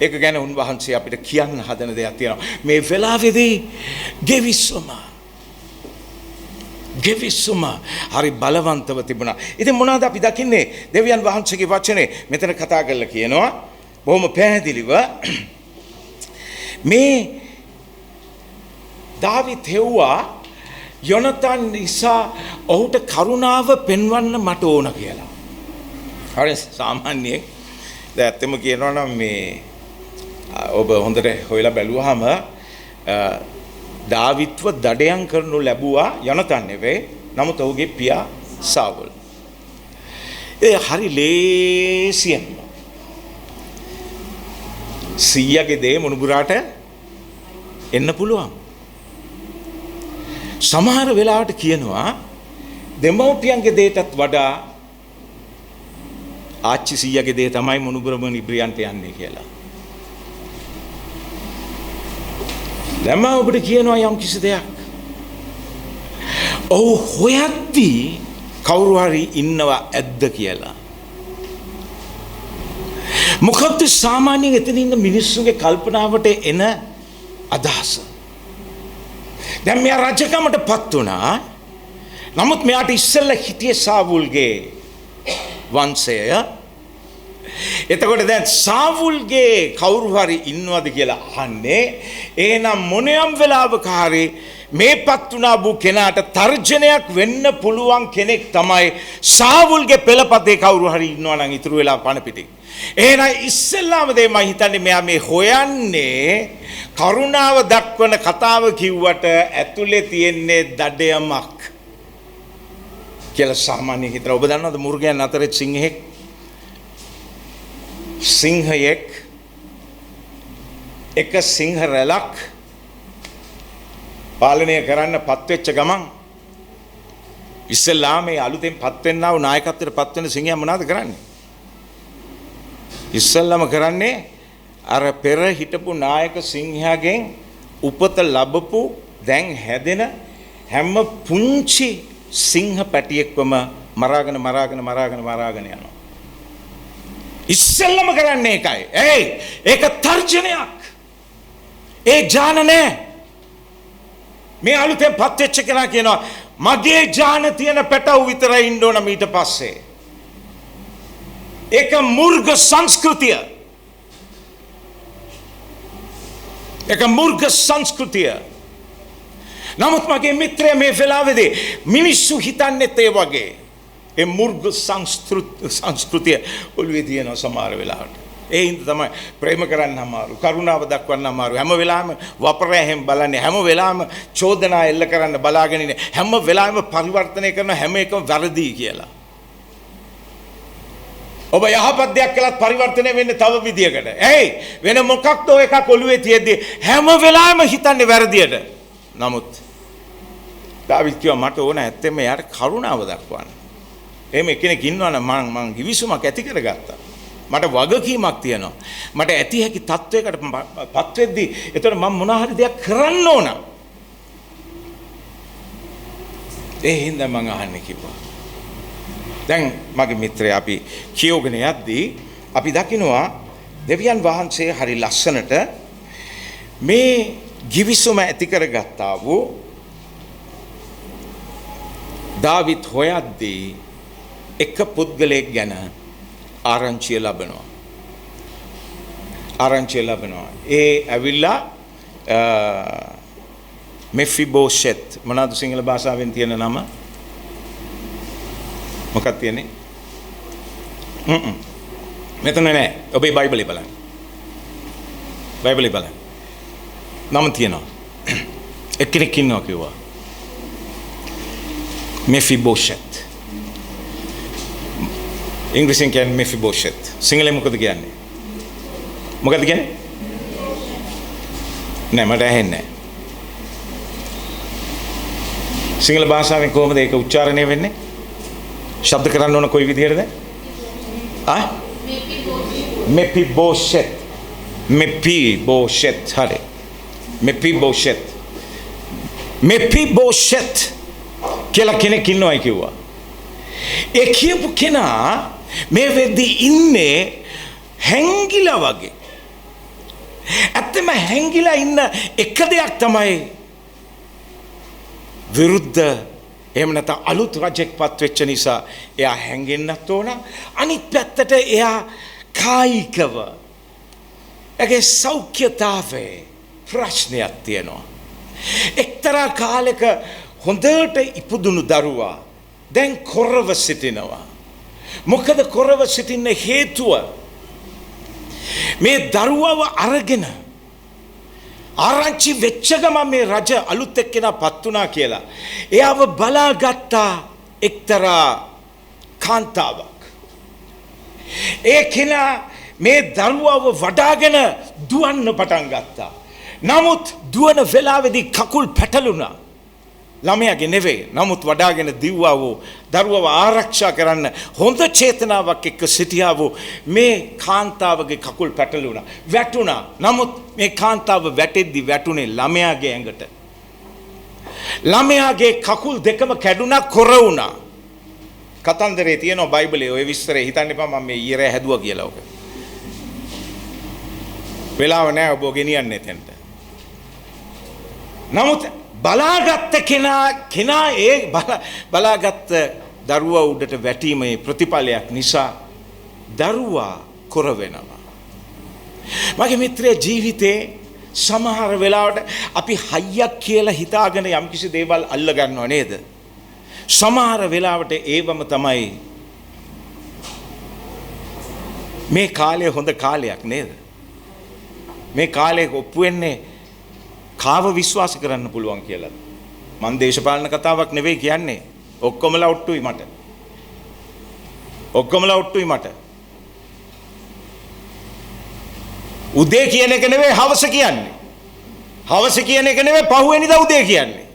ඒක ගැන උන්වහන්සේ අපිට කියන්න හදන දෙයක් තියෙනවා. මේ වෙලාවේදී ගෙවිසුම හරි බලවන්තව තිබුණා. ඉතින් මොනවද අපි දකින්නේ? දෙවියන් වහන්සේගේ වචනේ මෙතන කතා කරලා කියනවා බොහොම පැහැදිලිව මේ දාවිත් හෙව්වා යොනතාන් නිසා ඔහුට කරුණාව පෙන්වන්න මට ඕන කියලා. හරි සාමාන්‍යයෙන් දැන් ඇත්තම කියනවා නම් මේ ඔබ හොඳට හොයලා බැලුවාම දාවිත්ව දඩයන් කරනු ලැබුවා යොනතාන් නෙවෙයි. නමුත් ඔහුගේ පියා සාවුල්. ඒ හරි ලේසියෙන්ම සීයාගේ දේ මුණුබුරාට එන්න පුළුවන්. සමහර වෙලාවට කියනවා දෙමව්පියන්ගේ දේටත් වඩා ආච්චි සීයාගේ දේ තමයි මුණුබුරම ඉබ්‍රියන්ට යන්නේ කියලා. දැන් මම ඔබට කියනවා යම් කිසි දෙයක්. ඔව් හොයද්දී කවුරු හරි ඉන්නවා ඇද්ද කියලා. මොකක්ද සාමාන්‍යයෙන් එතන ඉන්න මිනිස්සුගේ කල්පනාවට එන අදහස? දැන් මෙයා රජකමට පත් වුණා. නමුත් මෙයාට ඉස්සෙල්ලා හිටියේ සාවුල්ගේ වංශය. එතකොට දැන් සාවුල්ගේ කවුරු හරි ඉන්නවද කියලා අහන්නේ. එහෙනම් මොනියම් වෙලාවක හරි මේ පත් වුණා වූ කෙනාට තර්ජනයක් වෙන්න පුළුවන් කෙනෙක් තමයි සාවුල්ගේ පෙළපතේ කවුරු හරි ඉන්නවා නම් ඉතුරු වෙලා පණ පිටින්. එහෙනම් ඉස්සෙල්ලාම දේ මම හිතන්නේ මෙයා මේ හොයන්නේ කරුණාව දක්වන කතාව කිව්වට ඇතුලේ තියෙන්නේ දඩයමක් කියලා සාමාන්‍යයෙන් හිතලා. ඔබ දන්නවද මුර්ගයන් අතරේ සිංහයෙක් එක සිංහ රැලක් පාලනය කරන්න පත්වෙච්ච ගමන් ඉස්සෙල්ලා මේ අලුතෙන් පත් වෙන්නා වූ නායකත්වයට පත් වෙන සිංහයා මොනවද කරන්නේ? ඉස්සෙල්ලාම කරන්නේ අර පෙර හිටපු නායක සිංහයාගෙන් උපත ලැබපු දැන් හැදෙන හැම පුංචි සිංහ පැටියෙක්වම මරාගෙන යනවා. ඉස්සෙල්ලාම කරන්නේ ඒකයි. ඒක තර්ජනයක්. ඒ ජාන නෑ. මේ අලුතෙන් පත් වෙච්ච කෙනා කියනවා මගේ ජාන තියෙන පැටව විතරයි ඉන්න ඕන ඊට පස්සේ. ඒක මුර්ග සංස්කෘතිය. නමුත් මගේ මිත්‍රයා මේ වෙලාවේදී මිනිස්සු හිතන්නේත් ඒ වගේ. ඒ මුර්ග සංස්කෘතිය ඔළුවේ තියෙන සමහර වෙලාවට. ඒ හින්දා තමයි ප්‍රේම කරන්න අමාරු, කරුණාව දක්වන්න අමාරු. හැම වෙලාවෙම වපරැහෙන් බලන්නේ, හැම වෙලාවෙම චෝදනා එල්ල කරන්න බලාගෙන ඉන්නේ, හැම වෙලාවෙම පරිවර්තනය කරන හැම එකම වැරදි කියලා. ඔබ යහපත් දෙයක් කළත් පරිවර්තනය වෙන්නේ තව විදියකට. වෙන මොකක්ද ඔය එකක් ඔළුවේ තියෙද්දි හැම වෙලාවෙම හිතන්නේ වැරදියට. නමුත් දාවිද් කිව්වා මට ඕන ඇත්තෙම එයාට කරුණාව දක්වන්න. එහෙම කෙනෙක් ඉන්නවනම් මං කිවිසුමක් ඇති කරගත්තා. මට වගකීමක් තියෙනවා. මට ඇති හැකි තත්වයකට පත් වෙද්දී එතකොට මම මොන හරි දෙයක් කරන්න ඕන. ඒ හින්දා මං අහන්නේ කිව්වා. දැන් මගේ මිත්‍රයා අපි කියෝගෙන යද්දී අපි දකිනවා දෙවියන් වහන්සේ හරි ලස්සනට මේ කිවිසුම ඇති කරගත්තා වූ දාවිත් හොයද්දී එක පුද්ගලයෙක් ගැන ආරංචිය ලබනවා. ඒ ඇවිල්ලා මෙෆිබෝෂෙත් මොනවද සිංහල භාෂාවෙන් තියෙන නම? මොකක්ද තියෙන්නේ? මෙතන නෑ. ඔබේ බයිබලේ බලන්න. නම තියෙනවා. එක්කෙනෙක් ඉන්නවා කිව්වා. මෙෆිබෝෂෙත්. ඉංග්‍රීසියෙන් කියන්නේ මෙෆිබෝෂෙත්. සිංහලෙන් මොකද කියන්නේ? නෑ මට ඇහෙන්නේ නෑ. සිංහල භාෂාවෙන් කොහොමද ඒක උච්චාරණය වෙන්නේ? ශබ්ද කරන්න ඕන කොයි විදිහටද? මෙෆිබෝෂෙත්. හරි. මෙෆිබෝෂෙත් කියලා කෙනෙක් ඉන්නවයි කිව්වා. ඒ කියපු කෙනා මේ වෙද්දී ඉන්නේ හැංගිලා වගේ. ඇත්තම හැංගිලා ඉන්න එක දෙයක් තමයි විරුද්ධ එහෙම නැත්නම් අලුත් රජෙක්පත් වෙච්ච නිසා එයා හැංගෙන්නත් ඕන. අනිත් පැත්තට එයා කායිකව ඒකේ සෞඛ්‍යතාවේ ප්‍රශ්නයක් තියෙනවා. එක්තරා කාලයක හොඳට ඉපදුණු දරුවා දැන් කොරව සිටිනවා. මොකද කොරව සිටින්න හේතුව මේ දරුවව අරගෙන ආරංචි වෙච්ච ගමන් මේ රජ අලුත් එක්කෙනා පත් වුණා කියලා එයාව බලාගත්තා එක්තරා කාන්තාවක්. ඒ කෙනා මේ දරුවව වඩාගෙන දුවන්න පටන් ගත්තා. නමුත් දුවන වෙලාවේදී කකුල් පැටලුණා. ළමයාගේ නෙවෙයි. නමුත් වඩාගෙන දිව්වා වූ දරුවව ආරක්ෂා කරන්න හොඳ චේතනාවක් එක්ක සිටියා වූ මේ කාන්තාවගේ කකුල් පැටලුණා. වැටුණා. නමුත් මේ කාන්තාව වැටෙද්දි වැටුනේ ළමයාගේ ඇඟට. ළමයාගේ කකුල් දෙකම කැඩුනා කොර වුණා. කතන්දරේ තියෙනවා බයිබලයේ ඔය විස්තරේ හිතන්න එපා මම මේ ඊයර හැදුවා කියලා ඔක. වෙලාව නැහැ ඔබ ගෙනියන්න එතෙන්ට. නමුත් බලාගත්ත කෙනා ඒ බලාගත්ත දරුවා උඩට වැටීමේ ප්‍රතිඵලයක් නිසා දරුවා කොර වෙනවා. මගේ මිත්‍රයේ ජීවිතේ සමහර වෙලාවට අපි හයියක් කියලා හිතාගෙන යම්කිසි දේවල් අල්ල ගන්නව නේද? සමහර වෙලාවට ඒවම තමයි මේ කාලය හොඳ කාලයක් නේද? මේ කාලේ ඔප්පු වෙන්නේ කාව විශ්වාස කරන්න පුළුවන් කියලා. මන් දේශපාලන කතාවක් නෙවෙයි කියන්නේ. ඔක්කොමලා ඔට්ටුයි මට. ඔක්කොමලා ඔට්ටුයි මට. උදේ කියන එක නෙවෙයි හවස කියන්නේ. හවස කියන එක නෙවෙයි පහුවෙනිදා උදේ කියන්නේ.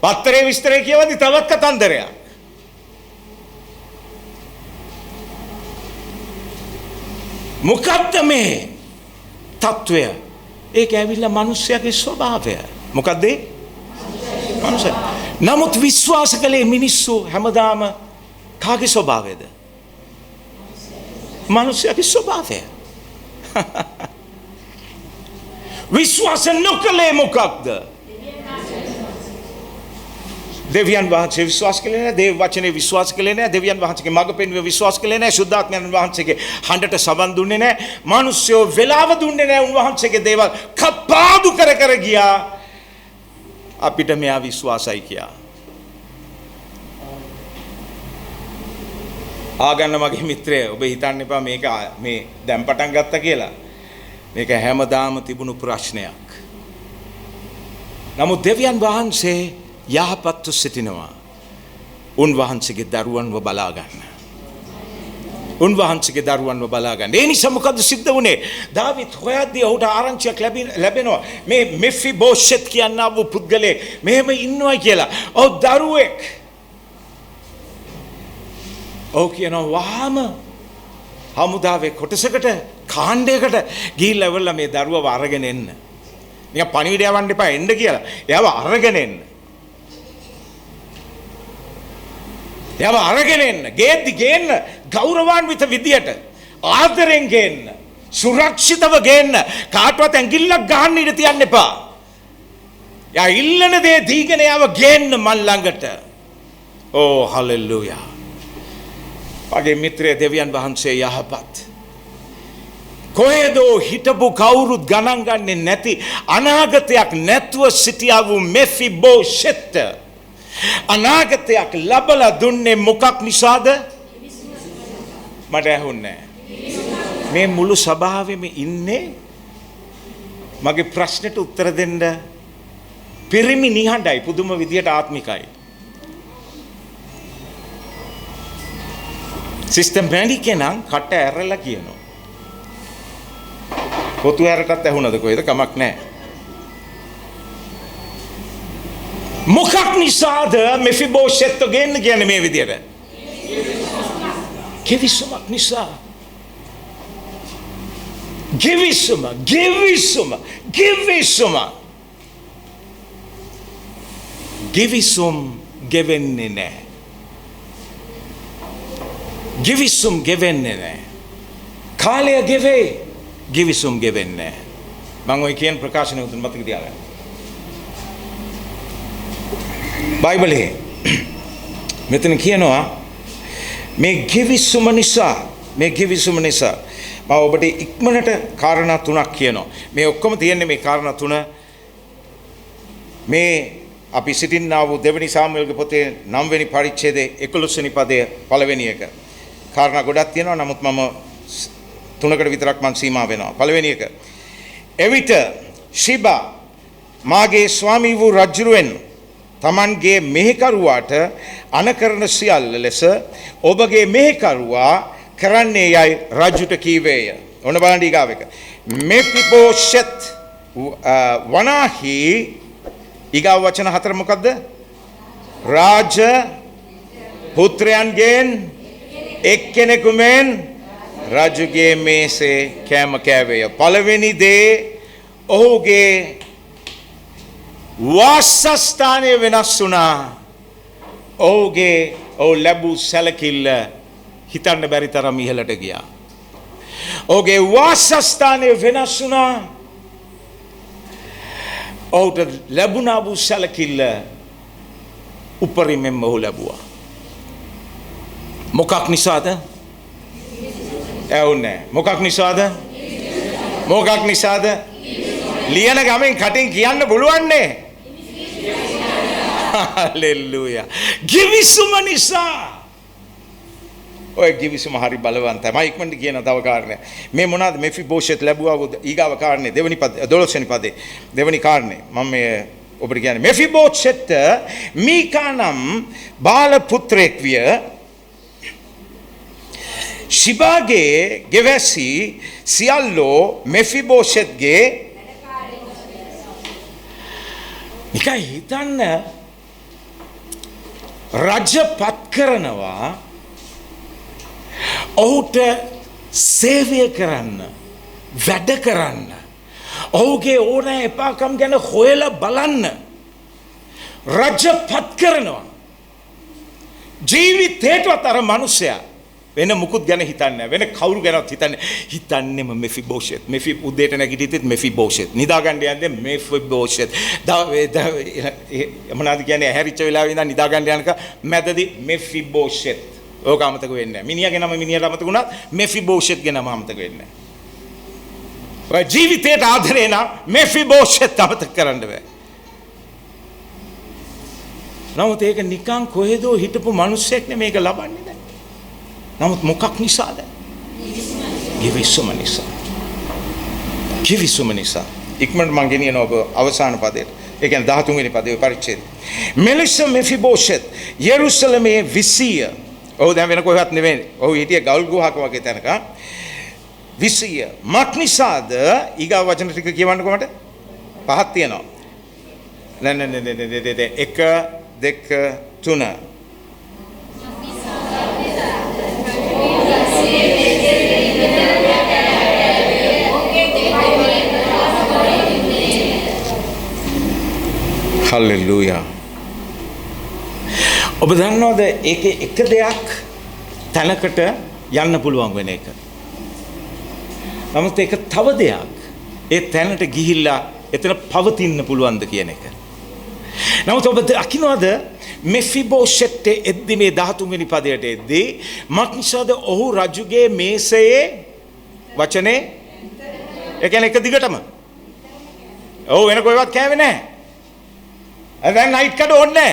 පත්තරේ විස්තරේ කියවද්දි තවත් කතන්දරයක්. මොකක්ද මේ තත්වය? ඒක ඇවිල්ලා මිනිස්සයාගේ ස්වභාවය. මොකද්ද ඒ? මිනිස්සයා. නමුත් විශ්වාස කළේ මිනිස්සු හැමදාම කාගේ ස්වභාවයද? මිනිස්සයාගේ ස්වභාවය. විශ්වාස නොකළේ මොකක්ද? දෙවියන් වහන්සේ විශ්වාස කළේ නැහැ. දේව වචනේ විශ්වාස කළේ නැහැ. දෙවියන් වහන්සේගේ මඟ පෙන්වීම විශ්වාස කළේ නැහැ. සුද්ධාත්මයන් වහන්සේගේ හඬට සවන් දුන්නේ නැහැ. මිනිස්සු වෙලාව දුන්නේ නැහැ. උන්වහන්සේගේ දේවල් කපාදු කර කර ගියා. අපිට මෙයා විශ්වාසයි කියා. ආගන්න මගේ මිත්‍රය ඔබ හිතන්න එපා මේක මේ දැන් පටන් ගත්තා කියලා. මේක හැමදාම තිබුණු ප්‍රශ්නයක්. නමුත් දෙවියන් වහන්සේ යහපත්ව සිටිනවා. උන්වහන්සේගේ දරුවන්ව බලා ගන්න. උන්වහන්සේගේ දරුවන්ව බලා ගන්න. ඒ නිසා මොකද සිද්ධ වුනේ? දාවිත් හොයද්දී ඔහුට ආරංචියක් ලැබෙනවා. මේ මෙෆිබෝෂෙත් කියනා වූ පුද්ගලයෙක් මෙහෙම ඉන්නවා කියලා. ඔව් දරුවෙක්. ඔව් කියනවා වහාම හමුදාවේ කොටසකට කාණ්ඩයකට ගිහිල්ලා ඉවරලා මේ දරුවව අරගෙන එන්න. නිකන් පණිවිඩය යවන්න එපා එන්න කියලා. එයාව අරගෙන එන්න. එයාව අරගෙන එන්න. ගේද්දි ගේන්න ගෞරවාන්විත විදියට ආදරෙන් ගේන්න. සුරක්ෂිතව ගේන්න. කාටවත් ඇඟිල්ලක් ගහන්න ඉඩ තියන්න එපා. යා ඉල්ලන දේ දීගෙන යාව ගේන්න මන් ළඟට. ඕ හලෙලූයා. මගේ මිත්‍රය දෙවියන් වහන්සේ යහපත්. කොහෙදෝ හිටපු කවුරුත් ගණන් ගන්නේ නැති අනාගතයක් නැතුව සිටියා වූ මෙෆිබෝෂෙත් අනාගතයක් ලබලා දුන්නේ මොකක් නිසාද? මට ඇහුන්නේ මේ මුළු සභාවෙම ඉන්නේ මගේ ප්‍රශ්නෙට උත්තර දෙන්න පිරිමි නිහඬයි පුදුම විදියට ආත්මිකයි. සිස්ටමැටික් කෙනා කට ඇරලා කියනවා. පොතු ඇරටත් ඇහුණද කොහෙද කමක් නැහැ. මොකක් නිසාද මෙෆිබෝෂෙත් ගේන්න කියන්නේ මේ විදියට? කිවිසුමක් නිසා. කිවිසුම ගෙවෙන්නේ නැහැ. ගිවිසුම් ගෙවෙන්නේ නැහැ. කාලය ගෙවේ. ගිවිසුම් ගෙවෙන්නේ නැහැ. මම ඔය කියන ප්‍රකාශන උතුම් මතක තියාගන්න. බයිබලයේ මෙතන කියනවා මේ ගිවිසුම නිසා මම ඔබට ඉක්මනට කාරණා තුනක් කියනවා. මේ ඔක්කොම තියෙන්නේ මේ කාරණා තුන මේ අපි සිටින්නා වූ දෙවනි සාමුවෙල්ගේ පොතේ 9 වෙනි පරිච්ඡේදයේ 11 වෙනි පදයේ පළවෙනි එක. කාරණා ගොඩක් තියෙනවා නමුත් මම තුනකට විතරක් මම සීමා වෙනවා. පළවෙනි එක. එවිට ශිබා මාගේ ස්වාමී වූ රජුරුවෙන් තමන්ගේ මෙහෙකරුවාට අනකරන සියල්ල ලෙස ඔබගේ මෙහෙකරුවා කරන්නේ යයි රජුට කීවේය. ඔන්න බලන්න ඊගාව එක. මෙෆිබෝෂෙත් වනාහි ඊගාව වචන හතර මොකද්ද? රාජ පුත්‍රයන්ගෙන් එක්කෙනෙකුමෙන් රජුගේ මේසේ කෑම කෑවේය. පළවෙනි දේ ඔහුගේ වාසස්ථානය වෙනස් වුණා. ඔහුගේ ඔහු ලැබූ සැලකිල්ල හිතන්න බැරි තරම් ඉහළට ගියා. ඔහුගේ වාසස්ථානය වෙනස් වුණා. ඔහුට ලැබුණා වූ සැලකිල්ල උපරිමෙන්ම ඔහු ලැබුවා. මොකක් නිසාද? ඇවුන්නේ මොකක් නිසාද? මොකක් නිසාද? ලියන ගමෙන් කටින් කියන්න පුළුවන්නේ. හලෙලූයා. ගිවිසුම නිසා. ඔය ගිවිසුම හරි බලවන්තයි. මම ඉක්මනට කියන තව කාරණයක්. මේ මොනවාද මෙෆිබෝෂෙත් ලැබුවා ඊගාව කාරණේ දෙවෙනි පද 12 වෙනි පදේ දෙවෙනි කාරණේ මම මේ ඔබට කියන්නේ මෙෆිබෝෂෙත් මීකා නම් බාල පුත්‍රයෙක් විය. ශිබාගේ ගෙවැසි සියල්ලෝ මෙෆිබෝෂෙත්ගේ නිකන් හිතන්න රජපත් කරනවා ඔහුට සේවය කරන්න වැඩ කරන්න ඔහුගේ ඕනෑ එපාකම් ගැන හොයලා බලන්න රජපත් කරනවා ජීවිතේටවත් අර මිනිසයා වෙන මුකුත් ගැන හිතන්නේ වෙන කවුරු ගැනවත් හිතන්නේම මෙෆිබෝෂෙත් මෙෆි උදේට නැගිටිද්දිත් මෙෆිබෝෂෙත් නිදා ගන්න යන්නේ මෙෆිබෝෂෙත් මොනවද කියන්නේ හැරිච්ච වෙලාවේ ඉඳන් නිදා ගන්න යනක මැදදී මෙෆිබෝෂෙත් ඕක අමතක වෙන්නේ නැහැ මිනිහාගේ නම මිනිහට අමතක වුණත් මෙෆිබෝෂෙත්ගේ නම අමතක වෙන්නේ නැහැ ඔය ජීවිතේට ආදරේ නම් මෙෆිබෝෂෙත් අමතක කරන්න බෑ නමුත් ඒක නිකන් කොහෙදෝ හිටපු මිනිස්සෙක් නෙමේක ලබන්නේ නමුත් මොකක් නිසාද? ගිවිසුම නිසා. ගිවිසුම නිසා. ඉක්මනට මම ගෙනියන ඔබ අවසාන පදයට. ඒ කියන්නේ 13 වෙනි පදයේ පරිච්ඡේදය. මෙලිස මෙෆිබෝෂෙත් යෙරුසලමේ විසිය. ඔහු දැන් වෙන කොහෙවත් නෙවෙයි. ඔහු හිටියේ ගල් ගුහාක වගේ තැනක. විසිය. මක් නිසාද? ඊගා වචන ටික කියවන්න කොහමද? පහක් තියෙනවා. නෑ 1 2 3 හල්ලෙලූයා ඔබ දන්නවද ඒකේ එක දෙයක් තැනකට යන්න පුළුවන් වෙන එක නමුත් ඒක තව දෙයක් ඒ තැනට ගිහිල්ලා එතන පවතින්න පුළුවන්ද කියන එක නමුත් ඔබ දකින්නවද මෙෆිබෝෂෙත් එද්දි මේ 13 වෙනි පදයට එද්දි මක්නිසාද ඔහු රජුගේ මේසයේ වචනේ ඒ කියන්නේ එක දිගටම ඔව් වෙන කොහෙවත් කෑවේ නැහැ දැන් නයිට් කඩ ඕනේ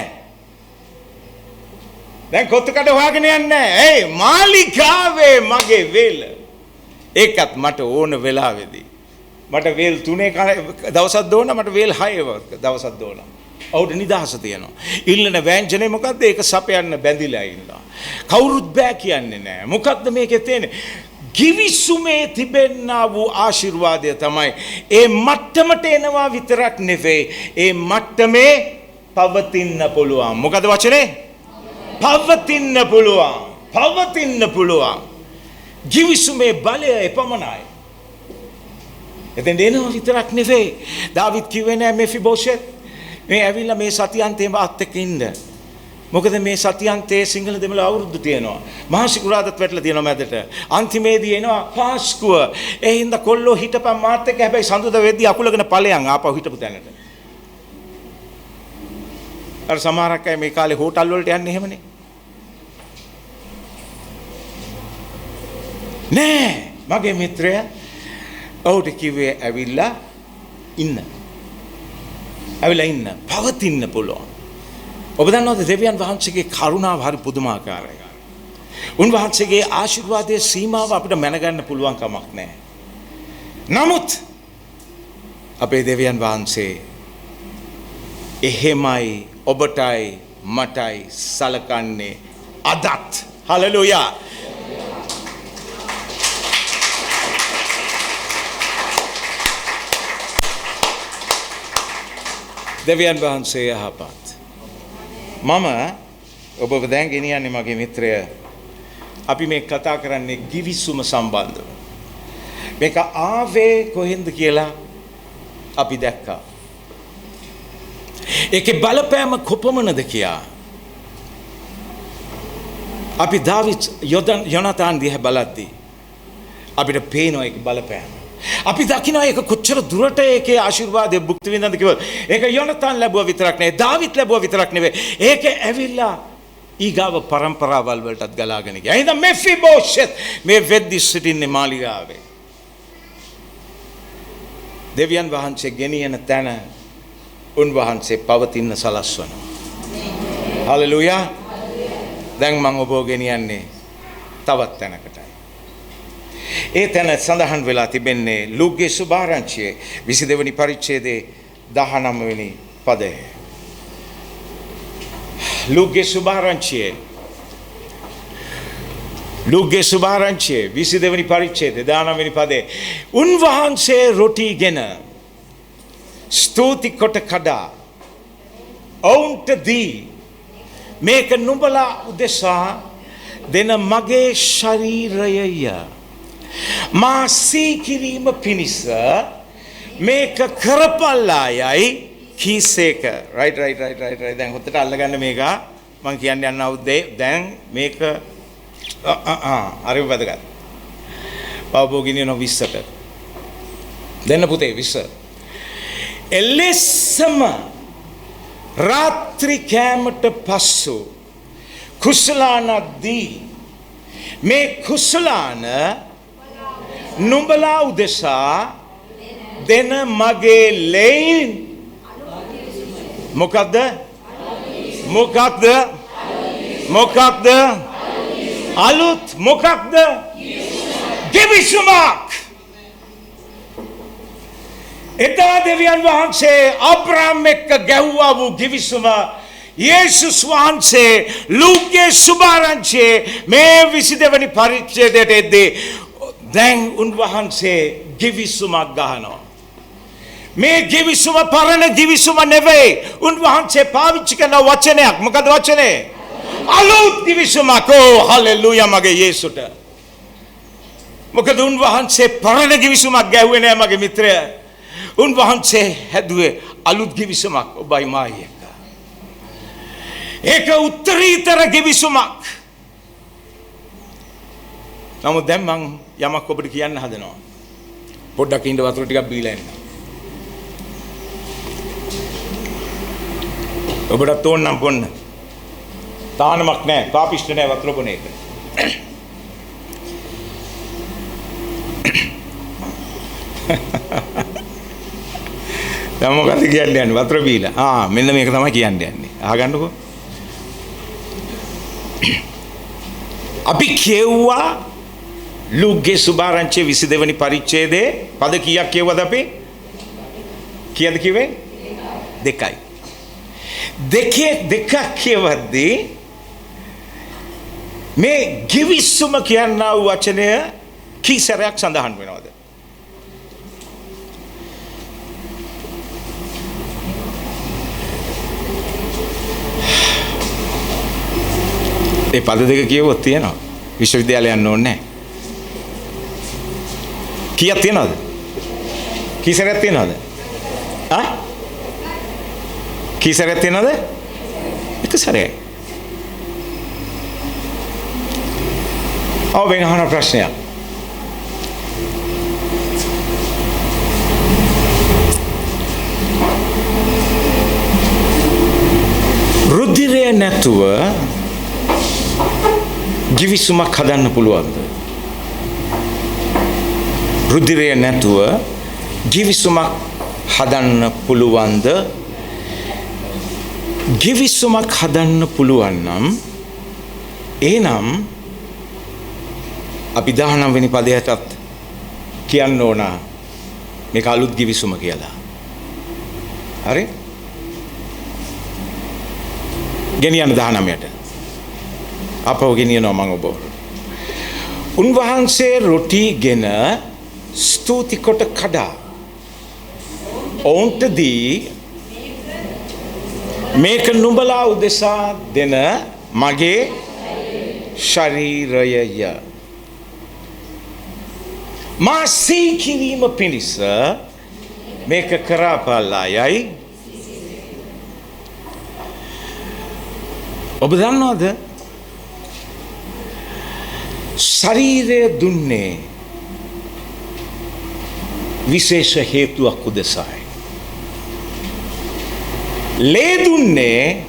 දැන් කොත්තු කඩ හොයාගෙන යන්නේ නැහැ මාලිගාවේ මගේ වේල ඒකත් මට ඕන වෙලාවේදී මට වේල් 3 දවසක් දෝන මට වේල් 6 දවසක් දෝන ඔවුට නිදහස තියෙනවා ඉල්ලන ව්‍යංජනේ මොකද්ද ඒක සපයන්න බැඳිලා ඉන්නවා කවුරුත් බෑ කියන්නේ නැහැ මොකද්ද මේකේ තියෙන්නේ ගිවිසුමේ තිබෙන්නා වූ ආශිර්වාදය තමයි ඒ මට්ටමට එනවා විතරක් නෙවෙයි ඒ මට්ටමේ පවතින්න පුළුවන් මොකද වචනේ පවතින්න පුළුවන් ගිවිසුමේ බලය එපමණයි එතෙන් එනවා විතරක් නෙවෙයි දාවිද් කිව්වේ නෑ මෙෆිබෝෂෙත් මේ ඇවිල්ලා මේ සතියන්තේ මාත් එක්ක ඉන්න මොකද මේ සතියන්තේ සිංහල දෙමළ අවුරුද්ද තියෙනවා මහා සිකුරාදාත් වැටලා තියෙනවා මැදට අන්තිමේදී එනවා පාස්කුව ඒ හින්දා කොල්ලෝ හිටපන් මාත් එක්ක හැබැයි සඳුදා වෙද්දී අකුලගෙන ඵලයන් ආපහු හිටපු තැනට අර සමහරක් අය මේ කාලේ හෝටල් වලට යන්නේ එහෙමනේ නෑ මගේ මිත්‍රයා ඔහුට කිව්වේ ඇවිල්ලා ඉන්න පවතින්න පුළුවන් ඔබ දන්නවද දෙවියන් වහන්සේගේ කරුණාව හරි පුදුමාකාරයි. උන්වහන්සේගේ ආශිර්වාදයේ සීමාව අපිට මැනගන්න පුළුවන් කමක් නැහැ. නමුත් අපේ දෙවියන් වහන්සේ එහෙමයි ඔබටයි මටයි සලකන්නේ අදත්. හලෙලූයා. දෙවියන් වහන්සේ යහපත්. මම ඔබ දැන් ගෙනියන්නේ මගේ මිත්‍රය අපි මේ කතා කරන්නේ ගිවිසුම සම්බන්ධව. මේක ආවේ කොහෙන්ද කියලා අපි දැක්කා. ඒකේ බලපෑම කොපමණද කියා අපි දාවිත් යොනතාන් දිහා බලද්දී අපිට පේනවා ඒක බලපෑම. අපි දකිනවා ඒක කොච්චර දුරට ඒකේ ආශිර්වාදය භුක්ති විඳිනද කිව්වොත් ඒක යොනතාන් ලැබුවා විතරක් නෙවෙයි දාවිත් ලැබුවා විතරක් නෙවෙයි ඒක ඇවිල්ලා ඊගාව පරම්පරාවල් වලටත් ගලාගෙන ගියා. එහෙනම් මෙෆිබෝෂෙත් මේ වෙද්දි සිටින්නේ මාලිගාවේ. දෙවියන් වහන්සේ ගෙනියන තැන උන්වහන්සේ පවතින සලස්වනවා. හලෙලූයා. දැන් මම ඔබව ගෙනියන්නේ තවත් තැනකටයි. ඒ තැන සඳහන් වෙලා තිබෙන්නේ ලූක්ගේ සුභාරංචියේ 22 වෙනි පරිච්ඡේදයේ 19 වෙනි පදය. ලූක්ගේ සුභාරංචියේ 22 වෙනි පරිච්ඡේදයේ 19 වෙනි පදයේ උන්වහන්සේ රොටිගෙන ස්තුති කොට කඩා ඔවුන්ට දී මේක නුඹලා උදෙසා දෙන මගේ ශරීරයය මා සීකිරීම පිණිස මේක කරපල්ලායයි කීසේක. රයිට් දැන් හොත්තට අල්ලගන්න මේක මම කියන්න යනවා උදේ දැන් මේක අර වැදගත් පවබෝගිනියන 20ට දෙන්න පුතේ 20 එලෙසම රාත්‍රී කෑමට පසු කුසලානදී මේ කුසලාන නුඹලා උදෙසා දෙන මගේ ලෙයින් මොකක්ද අලුත් මොකක්ද ගිවිසුමක්. එදා දෙවියන් වහන්සේ අබ්‍රහම් එක්ක ගැහුවා වූ ගිවිසුම යේසුස් වහන්සේ ලූක්ගේ සුභාරංචියේ මේ 22 වෙනි පරිච්ඡේදයට එද්දී දැන් උන්වහන්සේ ගිවිසුමක් ගහනවා. මේ ගිවිසුම පරණ ගිවිසුම නෙවෙයි. උන්වහන්සේ පාවිච්චි කරන වචනයක්. මොකද වචනේ? අලුත් ගිවිසුමක්. ඕ හලෙලූයා මගේ යේසුට. මොකද උන්වහන්සේ පරණ ගිවිසුමක් ගැහුවේ නෑ මගේ මිත්‍රයා. උන්වහන්සේ හැදුවේ අලුත් ගිවිසුමක් ඔබයි මායි එක්ක. ඒක උත්තරීතර ගිවිසුමක්. නමුත් දැන් මං යමක් ඔබට කියන්න හදනවා. පොඩ්ඩක් ඉඳ වතුර ටිකක් බීලා එන්න. ඔබට තෝන්නම් පොන්න. තානමක් නැහැ. පාපිෂ්ඨ නැහැ වතුර බොන එක. දැන් මොකද කියන්නේ වතුර බීලා. මෙන්න මේක තමයි කියන්නේ. අහගන්නකෝ. අපි කියුවා ලූක්ගේ සුභාරංචියේ 22 වෙනි පරිච්ඡේදයේ පද කීයක් කියවද අපි? කීයද කිව්වේ? දෙකයි. දෙකක් කියවද්දී මේ ගිවිසුම කියනා වචනය කී සැරයක් සඳහන් වෙනවද? ඒ පද දෙක කියවුවොත් තියෙනවා. විශ්වවිද්‍යාලය යන්න ඕනේ නැහැ. කීයක් තියෙනවද? කී සැරයක් තියෙනවද? කී සැරයක් තියෙනවද? එක සැරයක්. වෙන අහන ප්‍රශ්නයක්. රුධිරය නැතුව ගිවිසුමක් හදන්න පුළුවන්ද? රුධිරය නැතුව ගිවිසුමක් හදන්න පුළුවන්ද? ගිවිසුමක් හදන්න පුළුවන් නම් එහෙනම් අපි 19 වෙනි පදයටත් කියන්න ඕන මේක අලුත් ගිවිසුම කියලා. හරි? ගෙනියන්න 19ට. අපව ගෙනියනවා මම ඔබ. උන්වහන්සේ රොටිගෙන ස්තුති කොට කඩා ඔවුන්ට දී මේක නුඹලා උදෙසා දෙන මගේ ශරීරයය. මා සීකිරීම පිණිස මේක කරපල්ලායයි ඔබ දන්නවද? ශරීරය දුන්නේ විශේෂ හේතුවක් උදෙසායි. ලේ දුන්නේ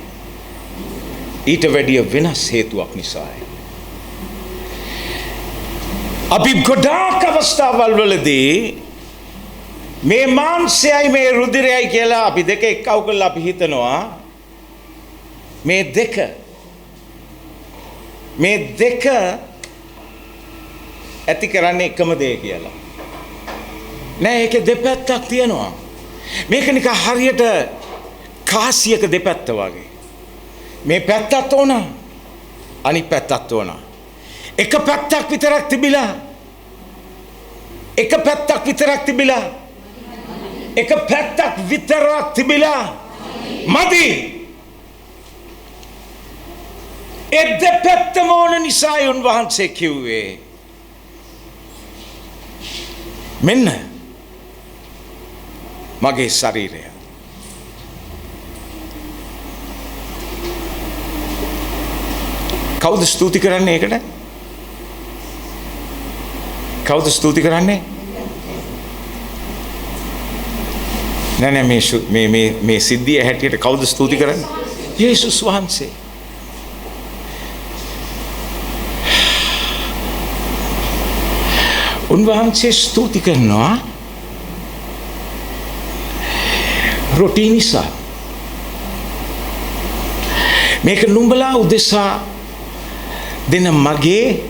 ඊට වැඩිය වෙනස් හේතුවක් නිසායි. අපි ගොඩාක් අවස්ථාවල් වලදී මේ මාංශයයි මේ රුධිරයයි කියලා අපි දෙක එක්කව කරලා අපි හිතනවා මේ දෙක ඇති කරන්නේ එකම දේ කියලා. නෑ, ඒකේ දෙපැත්තක් තියෙනවා. මේක නිකන් හරියට කාසියක දෙපැත්ත වගේ. මේ පැත්තත් ඕන, අනිත් පැත්තත් ඕන. එක පැත්තක් විතරක් තිබිලා මදි. ඒ දෙපැත්තම ඕන නිසායි උන්වහන්සේ කිව්වේ මෙන්න මගේ ශරීරය. කවුද ස්තුති කරන්නේ ඒකට? කවුද ස්තුති කරන්නේ? නෑ මේ සිද්ධිය හැටියට කවුද ස්තුති කරන්නේ? යේසුස් වහන්සේ. උන්වහන්සේ ස්තුති කරනවා රොටි නිසා. මේක නුඹලා උදෙසා දෙන මගේ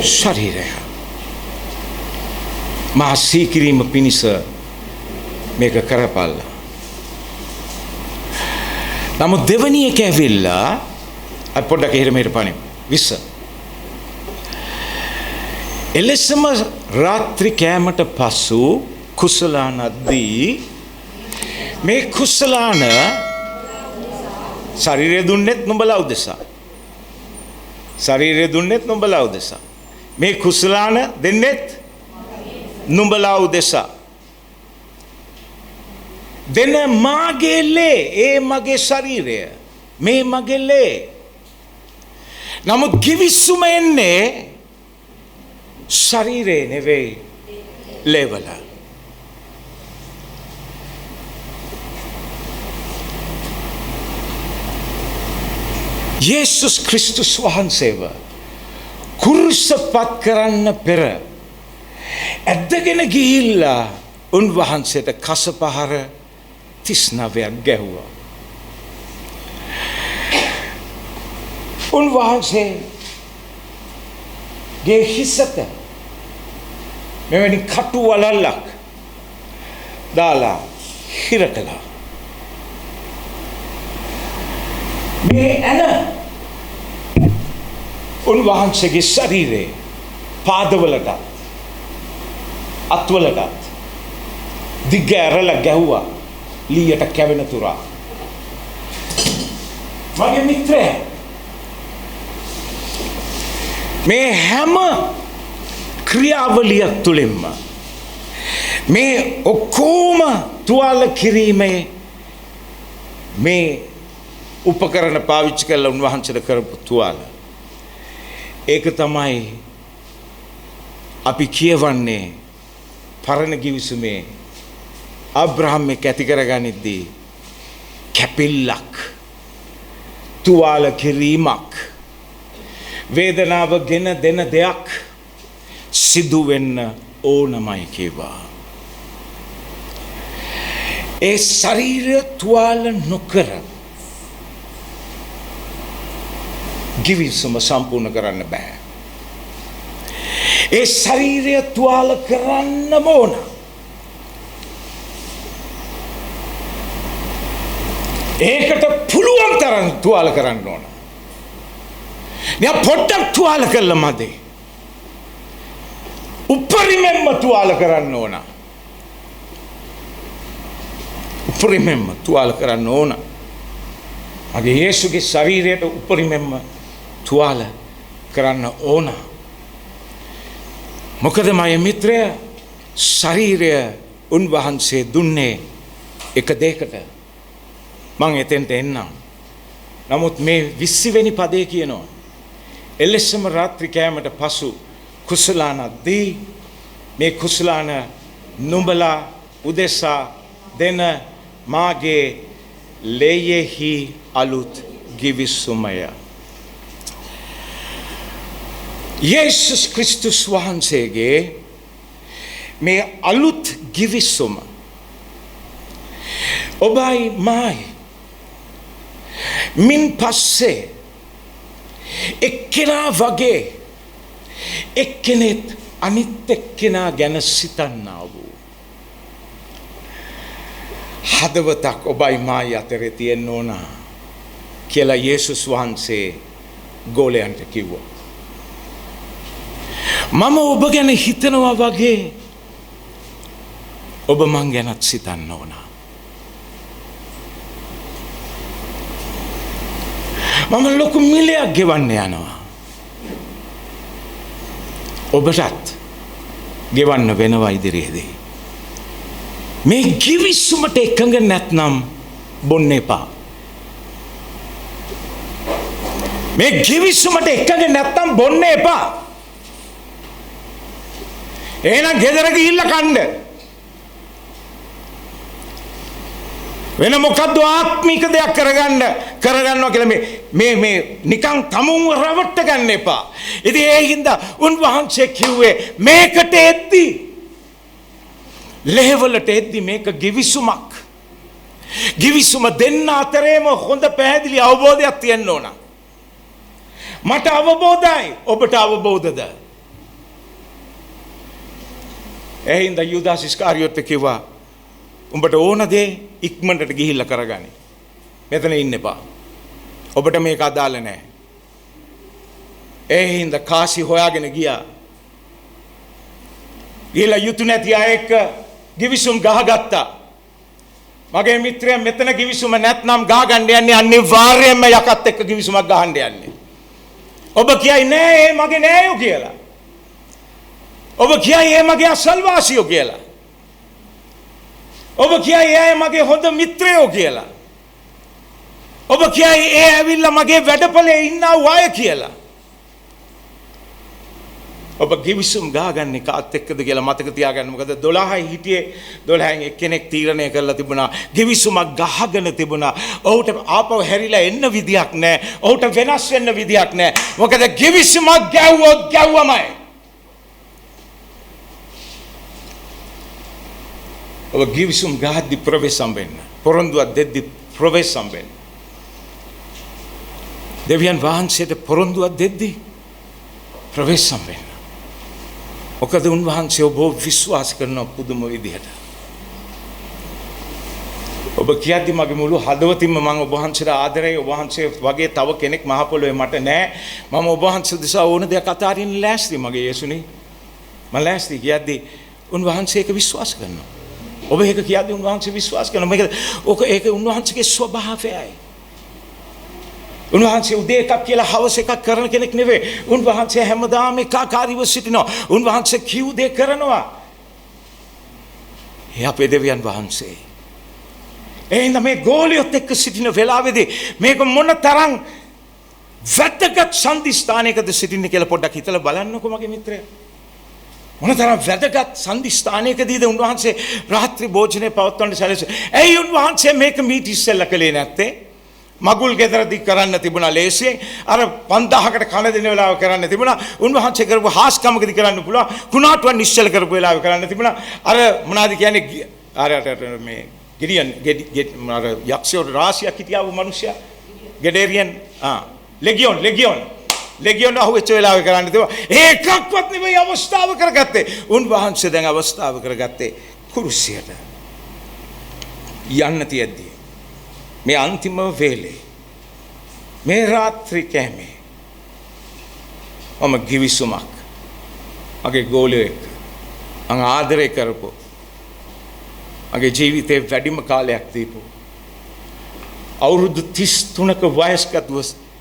ශරීරය. මා සීකිරීම පිණිස මේක කරපල්ලා. නමුත් දෙවනි එක ඇවිල්ලා අපි පොඩ්ඩක් එහෙර මෙහෙර පනිමු. 20. එලෙසම රාත්‍රී කෑමට පසු කුසලානද්දී මේ කුසලාන ශරීරය දුන්නෙත් නුඹලා උදෙසා. ශරීරය දුන්නෙත් නුඹලා උදෙසා. මේ කුසලාන දෙන්නෙත් නුඹලා උදෙසා. දෙන මාගේ ලේ, ඒ මගේ ශරීරය, මේ මගේ ලේ. නමුත් කිවිසුම එන්නේ ශරීරේ නෙවෙයි, ලේවල. යේසුස් ක්‍රිස්තුස් වහන්සේව කුරුසපත් කරන්න පෙර ඇදගෙන ගිහිල්ලා උන්වහන්සේට කසපහර 39ක් ගැහුවා. උන්වහන්සේ ගේ හිසට මෙවැනි කටු වලල්ලක් දාලා හිර කළා. මේ ඇන උන්වහන්සේගේ ශරීරේ පාදවලට අත්වලට දිග ඇරලා ගැහුවා ලීයට කැවෙන තුරා. මගේ මිත්‍රයා මේ හැම ක්‍රියාවලියක් තුළින්ම මේ ඔක්කොම තුවාල කිරීමේ මේ උපකරණ පාවිච්චි කරලා උන්වහන්සේට කරපු තුවාල. ඒක තමයි අපි කියවන්නේ පරණ ගිවිසුමේ අබ්‍රහම් එක ඇති කරගනිද්දී කැපිල්ලක්, තුවාල කිරීමක්, වේදනාව ගෙන දෙන දෙයක් සිදු වෙන්න ඕනමයි කියවා. ඒ ශරීරය තුවාල නොකර ගිවිසුම සම්පූර්ණ කරන්න බෑ. ඒ ශරීරය තුවාල කරන්න ඕන. ඒකට පුළුවන් තරම් තුවාල කරන්න ඕන. පොඩ්ඩක් තුවාල කළා මදි. උපරිමයෙන්ම තුවාල කරන්න ඕන. උපරිමයෙන්ම තුවාල කරන්න ඕන. මගේ යේසුගේ ශරීරයට උපරිමයෙන්ම තුවාල කරන්න ඕන. මොකද මගේ මිත්‍රය ශරීරය උන්වහන්සේ දුන්නේ එක දෙයකට. මං එතෙන්ට එන්නම්. නමුත් මේ 20 වෙනි පදේ කියනවා එලෙසම රාත්‍රී කෑමට පසු කුසලාන දී මේ කුසලාන නුඹලා උදෙසා දෙන මාගේ ලේයෙහි අලුත් ගිවිසුමය. යේසුස් ක්‍රිස්තුස් වහන්සේගේ මේ අලුත් ගිවිසුම ඔබයි මායි මින් පස්සේ එක්කෙනා වගේ එක්කෙනෙක් අනිත් එක්කෙනා ගැන සිතන්නා වූ හදවතක් ඔබයි මායි අතරේ තියෙන්න ඕන කියලා යේසුස් වහන්සේ ගෝලයන්ට කිව්වා. මම ඔබ ගැන හිතනවා වගේ ඔබ මං ගැනත් සිතන්න ඕන. මම ලොකු මිලයක් ගෙවන්න යනවා. ඔබටත් ගෙවන්න වෙනවා ඉදිරියේදී. මේ ගිවිසුමට එකඟ නැත්නම් බොන්න එපා. මේ ගිවිසුමට එකඟ නැත්නම් බොන්න එපා. එහෙනම් ගෙදර ගිහිල්ලා කන්න. වෙන මොකද්ද ආත්මික දෙයක් කරගන්නවා කියලා මේ නිකන් තමුන්ව රවට්ට ගන්න එපා. ඉතින් ඒ හින්දා උන්වහන්සේ කිව්වේ මේකට එද්දි ලේවලට එද්දි මේක ගිවිසුමක්. ගිවිසුම දෙන්න අතරේම හොඳ පැහැදිලි අවබෝධයක් තියෙන්න ඕන. මට අවබෝධයි ඔබට අවබෝධද? ඒ හින්දා යුදාස් ඉස්කාරියොත් කිව්වා උඹට ඕන දේ ඉක්මනට ගිහිල්ලා කරගනි. මෙතන ඉන්න එපා. ඔබට මේක අදාළ නැහැ. ඒ හින්දා කාසි හොයාගෙන ගියා. ගිහලා යුතු නැති අය එක්ක ගිවිසුම් ගහගත්තා. මගේ මිත්‍රයා මෙතන ගිවිසුම නැත්නම් ගහගන්න යන්නේ අනිවාර්යයෙන්ම යකත් එක්ක ගිවිසුමක් ගහන්න යන්නේ. ඔබ කියයි නෑ ඒ මගේ නෑයෝ කියලා. ඔබ කියයි ඒ මගේ අසල්වාසියෝ කියලා. ඔබ කියයි ඒ මගේ හොඳ මිත්‍රයෝ කියලා. ඔබ කියයි ඒ ඇවිල්ලා මගේ වැඩපලේ ඉන්නා වූ අය කියලා. ඔබ ගිවිසුම් ගහගන්නේ කාත් එක්කද කියලා මතක තියාගන්න. මොකද 12යි හිටියේ 12න් එක්කෙනෙක් තීරණය කරලා තිබුණා ගිවිසුමක් ගහගෙන තිබුණා. ඔහුට ආපහු හැරිලා එන්න විදියක් නැහැ. ඔහුට වෙනස් වෙන්න විදියක් නැහැ. මොකද ගිවිසුමක් ගැව්වොත් ගැව්වමයි. ඔබ ගිවිසුම් ගහද්දි ප්‍රවේශම් වෙන්න. පොරොන්දුවක් දෙද්දි ප්‍රවේශම් වෙන්න. දෙවියන් වහන්සේට පොරොන්දුවක් දෙද්දි ප්‍රවේශම් වෙන්න. මොකද උන්වහන්සේ ඔබ විශ්වාස කරන පුදුම විදිහට. ඔබ කියද්දි මගේ මුළු හදවතින්ම මම ඔබ වහන්සේට ආදරයි. ඔබ වහන්සේ වගේ තව කෙනෙක් මහ පොළොවේ මට නැහැ. මම ඔබ වහන්සේ දිහා ඕන දෙයක් අතාරින්න ලෑස්ති. මගේ යේසුනේ මම ලෑස්ති කියද්දි උන්වහන්සේ ඒක විශ්වාස කරනවා. ඔබ ඒක කියද්දි උන්වහන්සේ විශ්වාස කරනවා. ඒක උන්වහන්සේගේ ස්වභාවයයි. උන්වහන්සේ උදේ එකක් කියලා හවස එකක් කරන කෙනෙක් නෙවෙයි. උන්වහන්සේ හැමදාම ඒකාකාරීව සිටිනවා. උන්වහන්සේ කිව් දේ කරනවා. ඒ අපේ දෙවියන් වහන්සේ. එහෙනම් මේ ගෝලියොත් එක්ක සිටින වෙලාවේදී මේක මොන තරම් වැදගත් සම්දිස්ථානයකද සිටින්නේ කියලා පොඩ්ඩක් හිතලා බලන්නකෝ මගේ මිත්‍රයා. මොනතරම් වැදගත් සම්දිස්ථානයකදීද උන්වහන්සේ රාත්‍රී භෝජනේ පවත්වන්න සැලසුවේ. ඇයි උන්වහන්සේ මේක මීට ඉස්සෙල්ලා කළේ නැත්තේ? මගුල් ගෙදරදී කරන්න තිබුණා ලේසියෙන්. අර 5000කට කන දෙන වෙලාව කරන්න තිබුණා. උන්වහන්සේ කරපු හාස්කමකදී කරන්න පුළුවන්. කුණාටුවන් නිශ්චල කරපු වෙලාව කරන්න තිබුණා. අර මොනවාද කියන්නේ අර මේ ගිඩියන් අර යක්ෂයෝ රාශියක් හිටියා වූ මිනිසයා ගෙඩේරියන් ලෙගියොන් අහුවෙච්ච වෙලාව කරන්න තිබුණා. ඒකක්වත් නෙවෙයි අවස්ථාව කරගත්තේ. උන්වහන්සේ දැන් අවස්ථාව කරගත්තේ කුරුසියට යන්න තියෙද්දී මේ අන්තිම වේලේ මේ රාත්‍රී කෑමේ මම ගිවිසුමක් මගේ ගෝලයෙක් මම ආදරය කරපු මගේ ජීවිතේ වැඩිම කාලයක් දීපු අවුරුදු 33ක වයස්ගත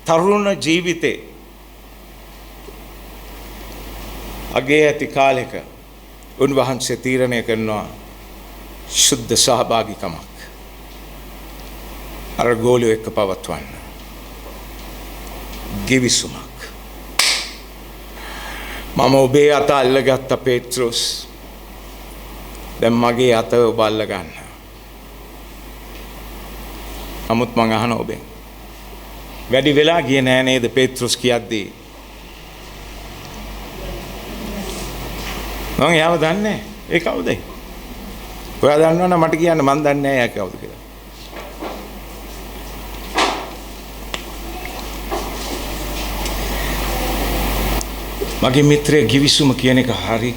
තරුණ ජීවිතේ අගේ ඇති කාලෙක උන්වහන්සේ තීරණය කරනවා ශුද්ධ සහභාගීකමක් අර ගෝලියෝ එක්ක පවත්වන්න. ගිවිසුමක්. මම ඔබේ අත අල්ලගත්ත පේත්‍රුස්. දැන් මගේ අත ඔබ අල්ල ගන්න. නමුත් මං අහන ඔබෙන් වැඩි වෙලා ගියේ නෑ නේද පේත්‍රුස් කියද්දී? මං යාව දන්නේ ඒ කවුද? ඔයා දන්නවනම් මට කියන්න, මං දන්නේ නෑ යා කවුද කියලා. මගේ මිත්‍රය ගිවිසුම කියන එක හරි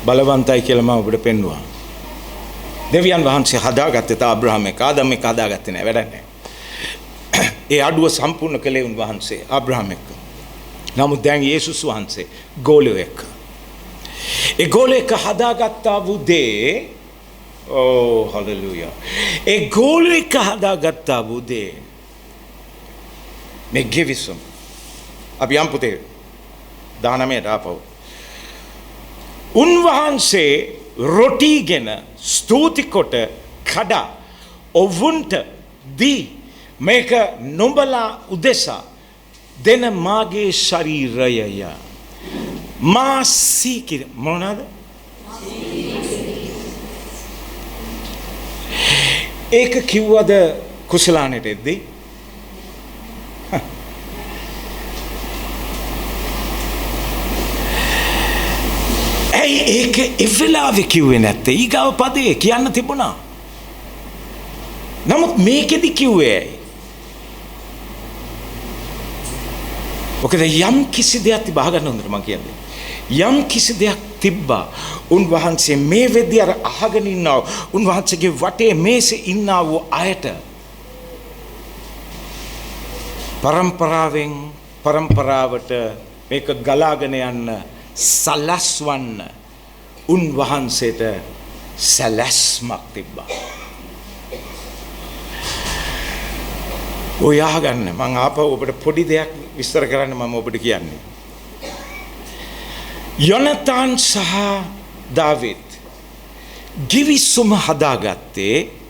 බලවන්තයි කියලා මම ඔබට පෙන්වුවා. දෙවියන් වහන්සේ හදාගත්තේ ආබ්‍රහම් එක. ආදම් එක හදාගත්තේ නෑ, වැඩක් නෑ. ඒ අඩුව සම්පූර්ණ කළේ උන්වහන්සේ ආබ්‍රහම් එක්ක. නමුත් දැන් යේසුස් වහන්සේ ගෝලයෙක් එක්ක. ඒ ගෝලයෙක් හදාගත්තා වූ දේ, ඕ හලෙලූයා. ඒ ගෝලයෙක් හදාගත්තා වූ දේ මේ ගිවිසුම. අපි යම් පුතේ 19 ආපහු. උන්වහන්සේ රොටිගෙන ස්තුති කොට කඩා ඔවුන්ට දී මේක නුඹලා උදෙසා දෙන මාගේ ශරීරයය. මාසීකිර මොනවාද? ඒක කිව්වද කුසලානෙට එද්දී? ඒක එවෙලාවෙ කිව්වේ නැත්තේ. ඊගාව පදේ කියන්න තිබුණා. නමුත් මේකෙදි කිව්වේ ඇයි? ඔකද යම් කිසි දෙයක් තිබා ගන්න හොඳට මම කියන්නේ. යම් කිසි දෙයක් තිබ්බා. උන්වහන්සේ මේ වෙද්දී අර අහගෙන ඉන්නා උන්වහන්සේගේ වටේ මේසේ ඉන්නා වූ අයට පරම්පරාවෙන් පරම්පරාවට මේක ගලාගෙන යන්න සලස්වන්න උන්වහන්සේට සැලැස්මක් තිබ්බා. ඔය අහගන්න මම ආපහු ඔබට පොඩි දෙයක් විස්තර කරන්න මම ඔබට කියන්නේ. යොනතාන් සහ දාවිද් ගිවිසුම හදාගත්තේ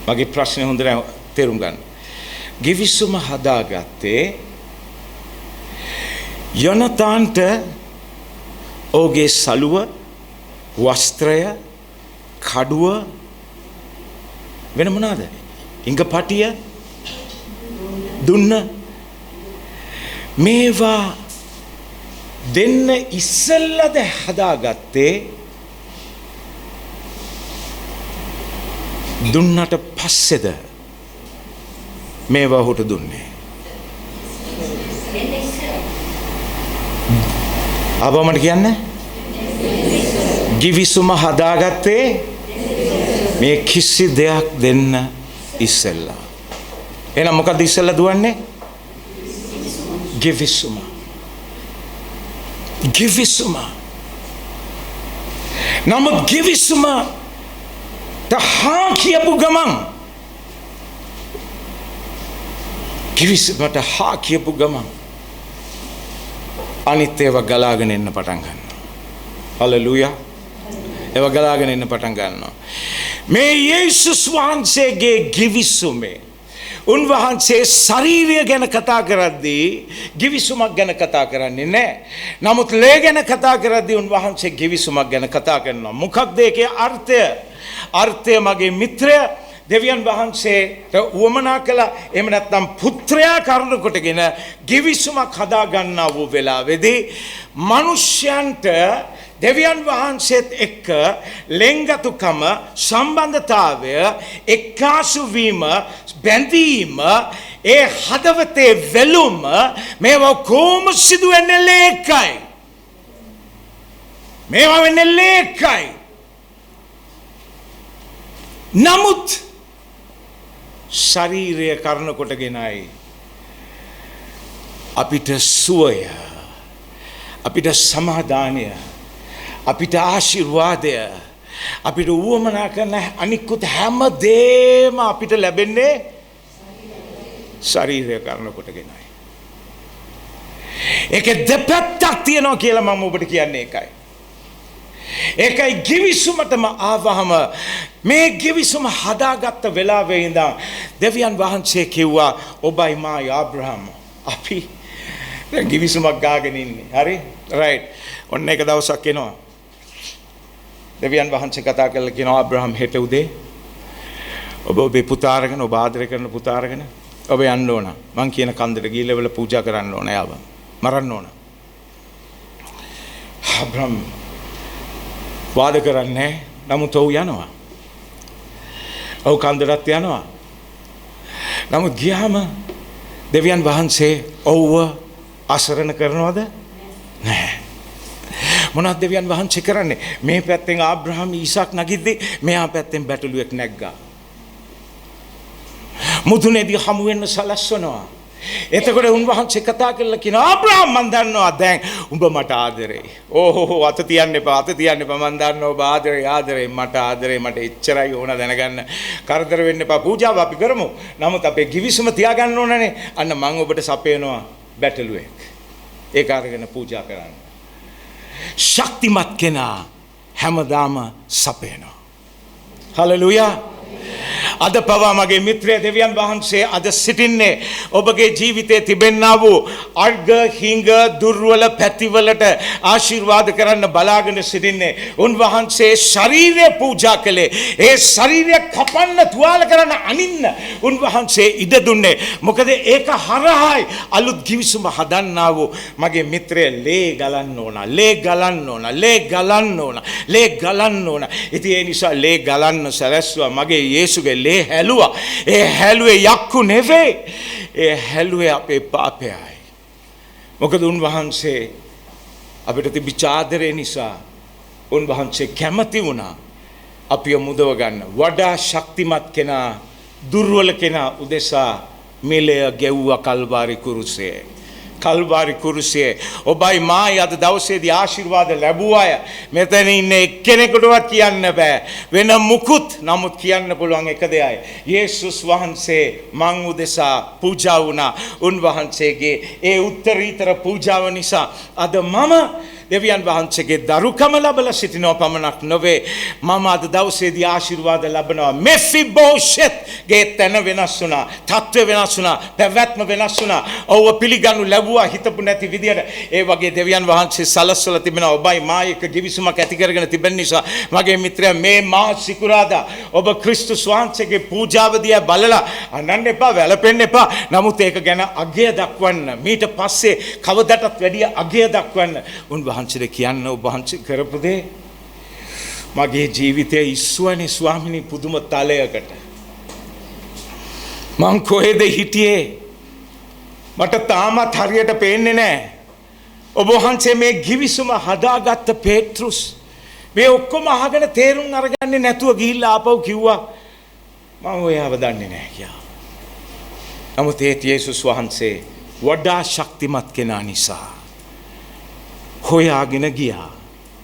මගේ ප්‍රශ්නේ හොඳට තේරුම් ගන්න. ගිවිසුම හදාගත්තේ යොනතාන්ට ඔහුගේ සලුව, වස්ත්‍රය, කඩුව, වෙන මොනවාද? ඉඟපටිය දුන්න. මේවා දෙන්න ඉස්සෙල්ලද හදාගත්තේ? දුන්නට පස්සේද මේවා ඔහුට දුන්නේ? ආවමට කියන්නේ ගිවිසුම හදාගත්තේ මේ කිසි දෙයක් දෙන්න ඉස්සෙල්ලා. එහෙනම් මොකද ඉස්සෙල්ලා දුවන්නේ? ගිවිසුම. ගිවිසුම. නමුත් ගිවිසුම හා කියපු ගමන් ගිවිසුමට හා කියපු ගමන් අනිත් ඒවා ගලාගෙන එන්න පටන් ගන්නවා. හලෙලූයා. ඒවා ගලාගෙන එන්න පටන් ගන්නවා. මේ යේසුස් වහන්සේගේ ගිවිසුමේ උන්වහන්සේ ශරීරය ගැන කතා කරද්දී ගිවිසුමක් ගැන කතා කරන්නේ නැහැ. නමුත් ලේ ගැන කතා කරද්දී උන්වහන්සේ ගිවිසුමක් ගැන කතා කරනවා. මොකක්ද ඒකේ අර්ථය? අර්ථය මගේ මිත්‍රය දෙවියන් වහන්සේට උවමනා කළා. එහෙම නැත්නම් පුත්‍රයා කරුණ කොටගෙන ගිවිසුමක් හදා ගන්නා වූ වෙලාවේදී මිනිස්යන්ට දෙවියන් වහන්සේත් එක්ක ලෙන්ගතුකම, සම්බන්ධතාවය, එක්කාසු වීම, බැඳීම, ඒ හදවතේ වෙලුම මේවා කොහොම සිදු වෙන්නේ? ලේකයි. මේවා වෙන්නේ ලේකයි. නමුත් ශරීරය කරන කොටගෙනයි අපිට සුවය, අපිට සමාදානය, අපිට ආශිර්වාදය, අපිට උවමනා කරන අනිකුත් හැම දෙම අපිට ලැබෙන්නේ ශරීරය කරන කොටගෙනයි. ඒක දෙපැත්තක් තියෙනවා කියලා මම ඔබට කියන්නේ ඒකයි. ඒකයි ගිවිසුමටම ආවහම මේ ගිවිසුම හදාගත්ත වෙලාවේ ඉඳන් දෙවියන් වහන්සේ කිව්වා ඔබයි මායි ආබ්‍රහම් අපි දැන් ගිවිසුමක් ගාගෙන ඉන්නේ. හරි? රයිට්. ඔන්න එක දවසක් එනවා. දෙවියන් වහන්සේ කතා කරලා කියනවා ආබ්‍රහම් හෙට උදේ ඔබ ඔබේ පුතා අරගෙන ඔබ ආදරය කරන පුතා අරගෙන ඔබ යන්න ඕන. මං කියන කන්දට ගිහිල්ලා වල පූජා කරන්න ඕන. යාව මරන්න ඕන. ආබ්‍රහම් වාද කරන්නේ නමුත් ඔහු යනවා. ඔහු කන්දටත් යනවා. නමුත් ගියාම දෙවියන් වහන්සේ ඔහුව අසරණ කරනවද? නැහැ. මොනවද දෙවියන් වහන්සේ කරන්නේ? මේ පැත්තෙන් ආබ්‍රහම් ඊසාක් නගිද්දී මෙහා පැත්තෙන් බැටළුවෙක් නැග්ගා. මුදුනේදී හමු වෙන්න සලස්වනවා. එතකොට උන්වහන්සේ කතා කරලා කියනවා ආබ්‍රහම් මන් දන්නවා දැන් උඹ මට ආදරේ. ඕහෝ අත තියන්න එපා මන් දන්නවා ඔබ ආදරේ මට එච්චරයි ඕන දැනගන්න. කරදර වෙන්න එපා පූජාව අපි කරමු. නමුත් අපේ ගිවිසුම තියාගන්න ඕනනේ. අන්න මං ඔබට සපයනවා බැටළුවෙක්. ඒක අරගෙන පූජා කරන්න. ශක්තිමත් කෙනා හැමදාම සපයනවා. හලෙලූයා. අද පවා මගේ මිත්‍රය දෙවියන් වහන්සේ අද සිටින්නේ ඔබගේ ජීවිතයේ තිබෙන්නා වූ අර්ග හිඟ දුර්වල පැතිවලට ආශිර්වාද කරන්න බලාගෙන සිටින්නේ. උන්වහන්සේ ශරීරය පූජා කළේ. ඒ ශරීරය කපන්න තුවාල කරන්න අනින්න උන්වහන්සේ ඉඩ දුන්නේ. මොකද ඒක හරහායි අලුත් ගිවිසුම හදන්නා වූ මගේ මිත්‍රය ලේ ගලන්න ඕන. ඉතින් ඒ නිසා ලේ ගලන්න සැලැස්සුවා. මගේ යේසුගේ ලේ හැලුවා. ඒ හැලුවේ යක්කු නෙවෙයි. ඒ හැලුවේ අපේ පාපයයි. මොකද උන්වහන්සේ අපිට තිබිච්ච ආදරය නිසා උන්වහන්සේ කැමති වුණා අපිව මුදව ගන්න. වඩා ශක්තිමත් කෙනා දුර්වල කෙනා උදෙසා මෙලය ගෙව්වා කල්වාරි කුරුසයේ. ඔබයි මායි අද දවසේදී ආශිර්වාද ලැබුව අය මෙතන ඉන්නේ එක්කෙනෙකුටවත් කියන්න බෑ වෙන මුකුත්. නමුත් කියන්න පුළුවන් එක දෙයයි. යේසුස් වහන්සේ මං උදෙසා පූජා වුණා. උන්වහන්සේගේ ඒ උත්තරීතර පූජාව නිසා අද මම දෙවියන් වහන්සේගේ දරුකම ලැබලා සිටිනවා පමණක් නොවේ. මම අද දවසේදී ආශිර්වාද ලැබනවා. මෙෆිබෝෂෙත්ගේ තැන වෙනස් වුණා. තත්ත්වය වෙනස් වුණා. පැවැත්ම වෙනස් වුණා. ඔව්ව පිළිගනු ලැබුවා හිතපු නැති විදියට. ඒ වගේ දෙවියන් වහන්සේ සලස්වලා තිබෙනවා. ඔබයි මායක ගිවිසුමක් ඇති කරගෙන තිබෙන නිසා මගේ මිත්‍රයා මේ මා සිකුරාදා ඔබ ක්‍රිස්තුස් වහන්සේගේ පූජාව දිහා බලලා අනන්න එපා වැළපෙන්න එපා. නමුත් ඒක ගැන අගය දක්වන්න මීට පස්සේ කවදටත් වැඩිය අගය දක්වන්න උන්වහන්සේ කියන්න ඔබ වහන්සේ කරපු දේ මගේ ජීවිතයේ ඉස්සුවනේ ස්වාමිනී පුදුම තලයකට. මං කොහෙද හිටියේ? මට තාමත් හරියට පේන්නේ නැහැ. ඔබ වහන්සේ මේ ගිවිසුම හදාගත්ත පේත්‍රුස් මේ ඔක්කොම අහගෙන තේරුම් අරගන්නේ නැතුව ගිහිල්ලා ආපහු කිව්වා මම ඔයාව දන්නේ නැහැ කියලා. නමුත් ඒ යේසුස් වහන්සේ වඩා ශක්තිමත් කෙනා නිසා හොයාගෙන ගියා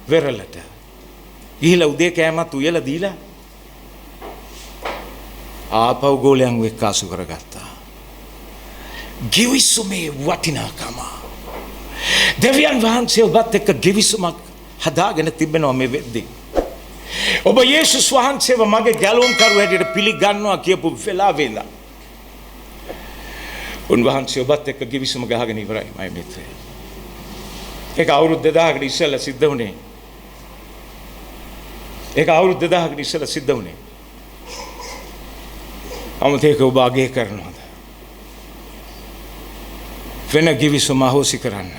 වෙරළට. ගිහිලා උදේ කෑමත් උයලා දීලා ආපහු ගෝලයන්ව එක්කාසු කරගත්තා. ගිවිසුමේ වටිනාකම. දෙවියන් වහන්සේ ඔබත් එක්ක ගිවිසුමක් හදාගෙන තිබෙනවා මේ වෙද්දී. ඔබ යේසුස් වහන්සේව මගේ ගැලවුම් කරු හැටියට පිළිගන්නවා කියපු වෙලාවේ ඉඳන් උන්වහන්සේ ඔබත් එක්ක ගිවිසුම ගහගෙන ඉවරයි මගේ මිත්‍රයා. ඒක අවුරුදු 2000කට ඉස්සෙල්ලා සිද්ධ වුණේ. 아무튼 ඒක ඔබ අගය කරනවාද? වෙන ගිවිසුම අහෝසි කරන්න.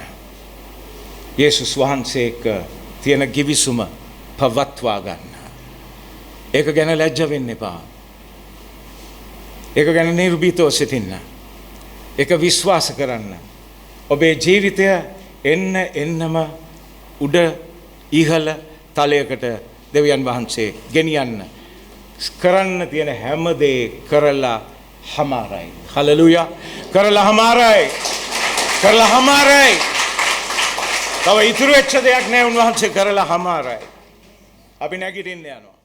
යේසුස් වහන්සේ එක්ක තියෙන ගිවිසුම පවත්වා ගන්න. ඒක ගැන ලැජ්ජ වෙන්න එපා. ඒක ගැන නිර්භීතව සිටින්න. ඒක විශ්වාස කරන්න. ඔබේ ජීවිතය එන්නම උඩ ඉහළ තලයකට දෙවියන් වහන්සේ ගෙනියන්න. කරන්න තියෙන හැම දේ කරලා හමාරයි. හලෙලූයා. කරලා හමාරයි. තව ඉතුරු වෙච්ච දෙයක් නෑ උන්වහන්සේ කරලා හමාරයි. අපි නැගිටින්න යනවා.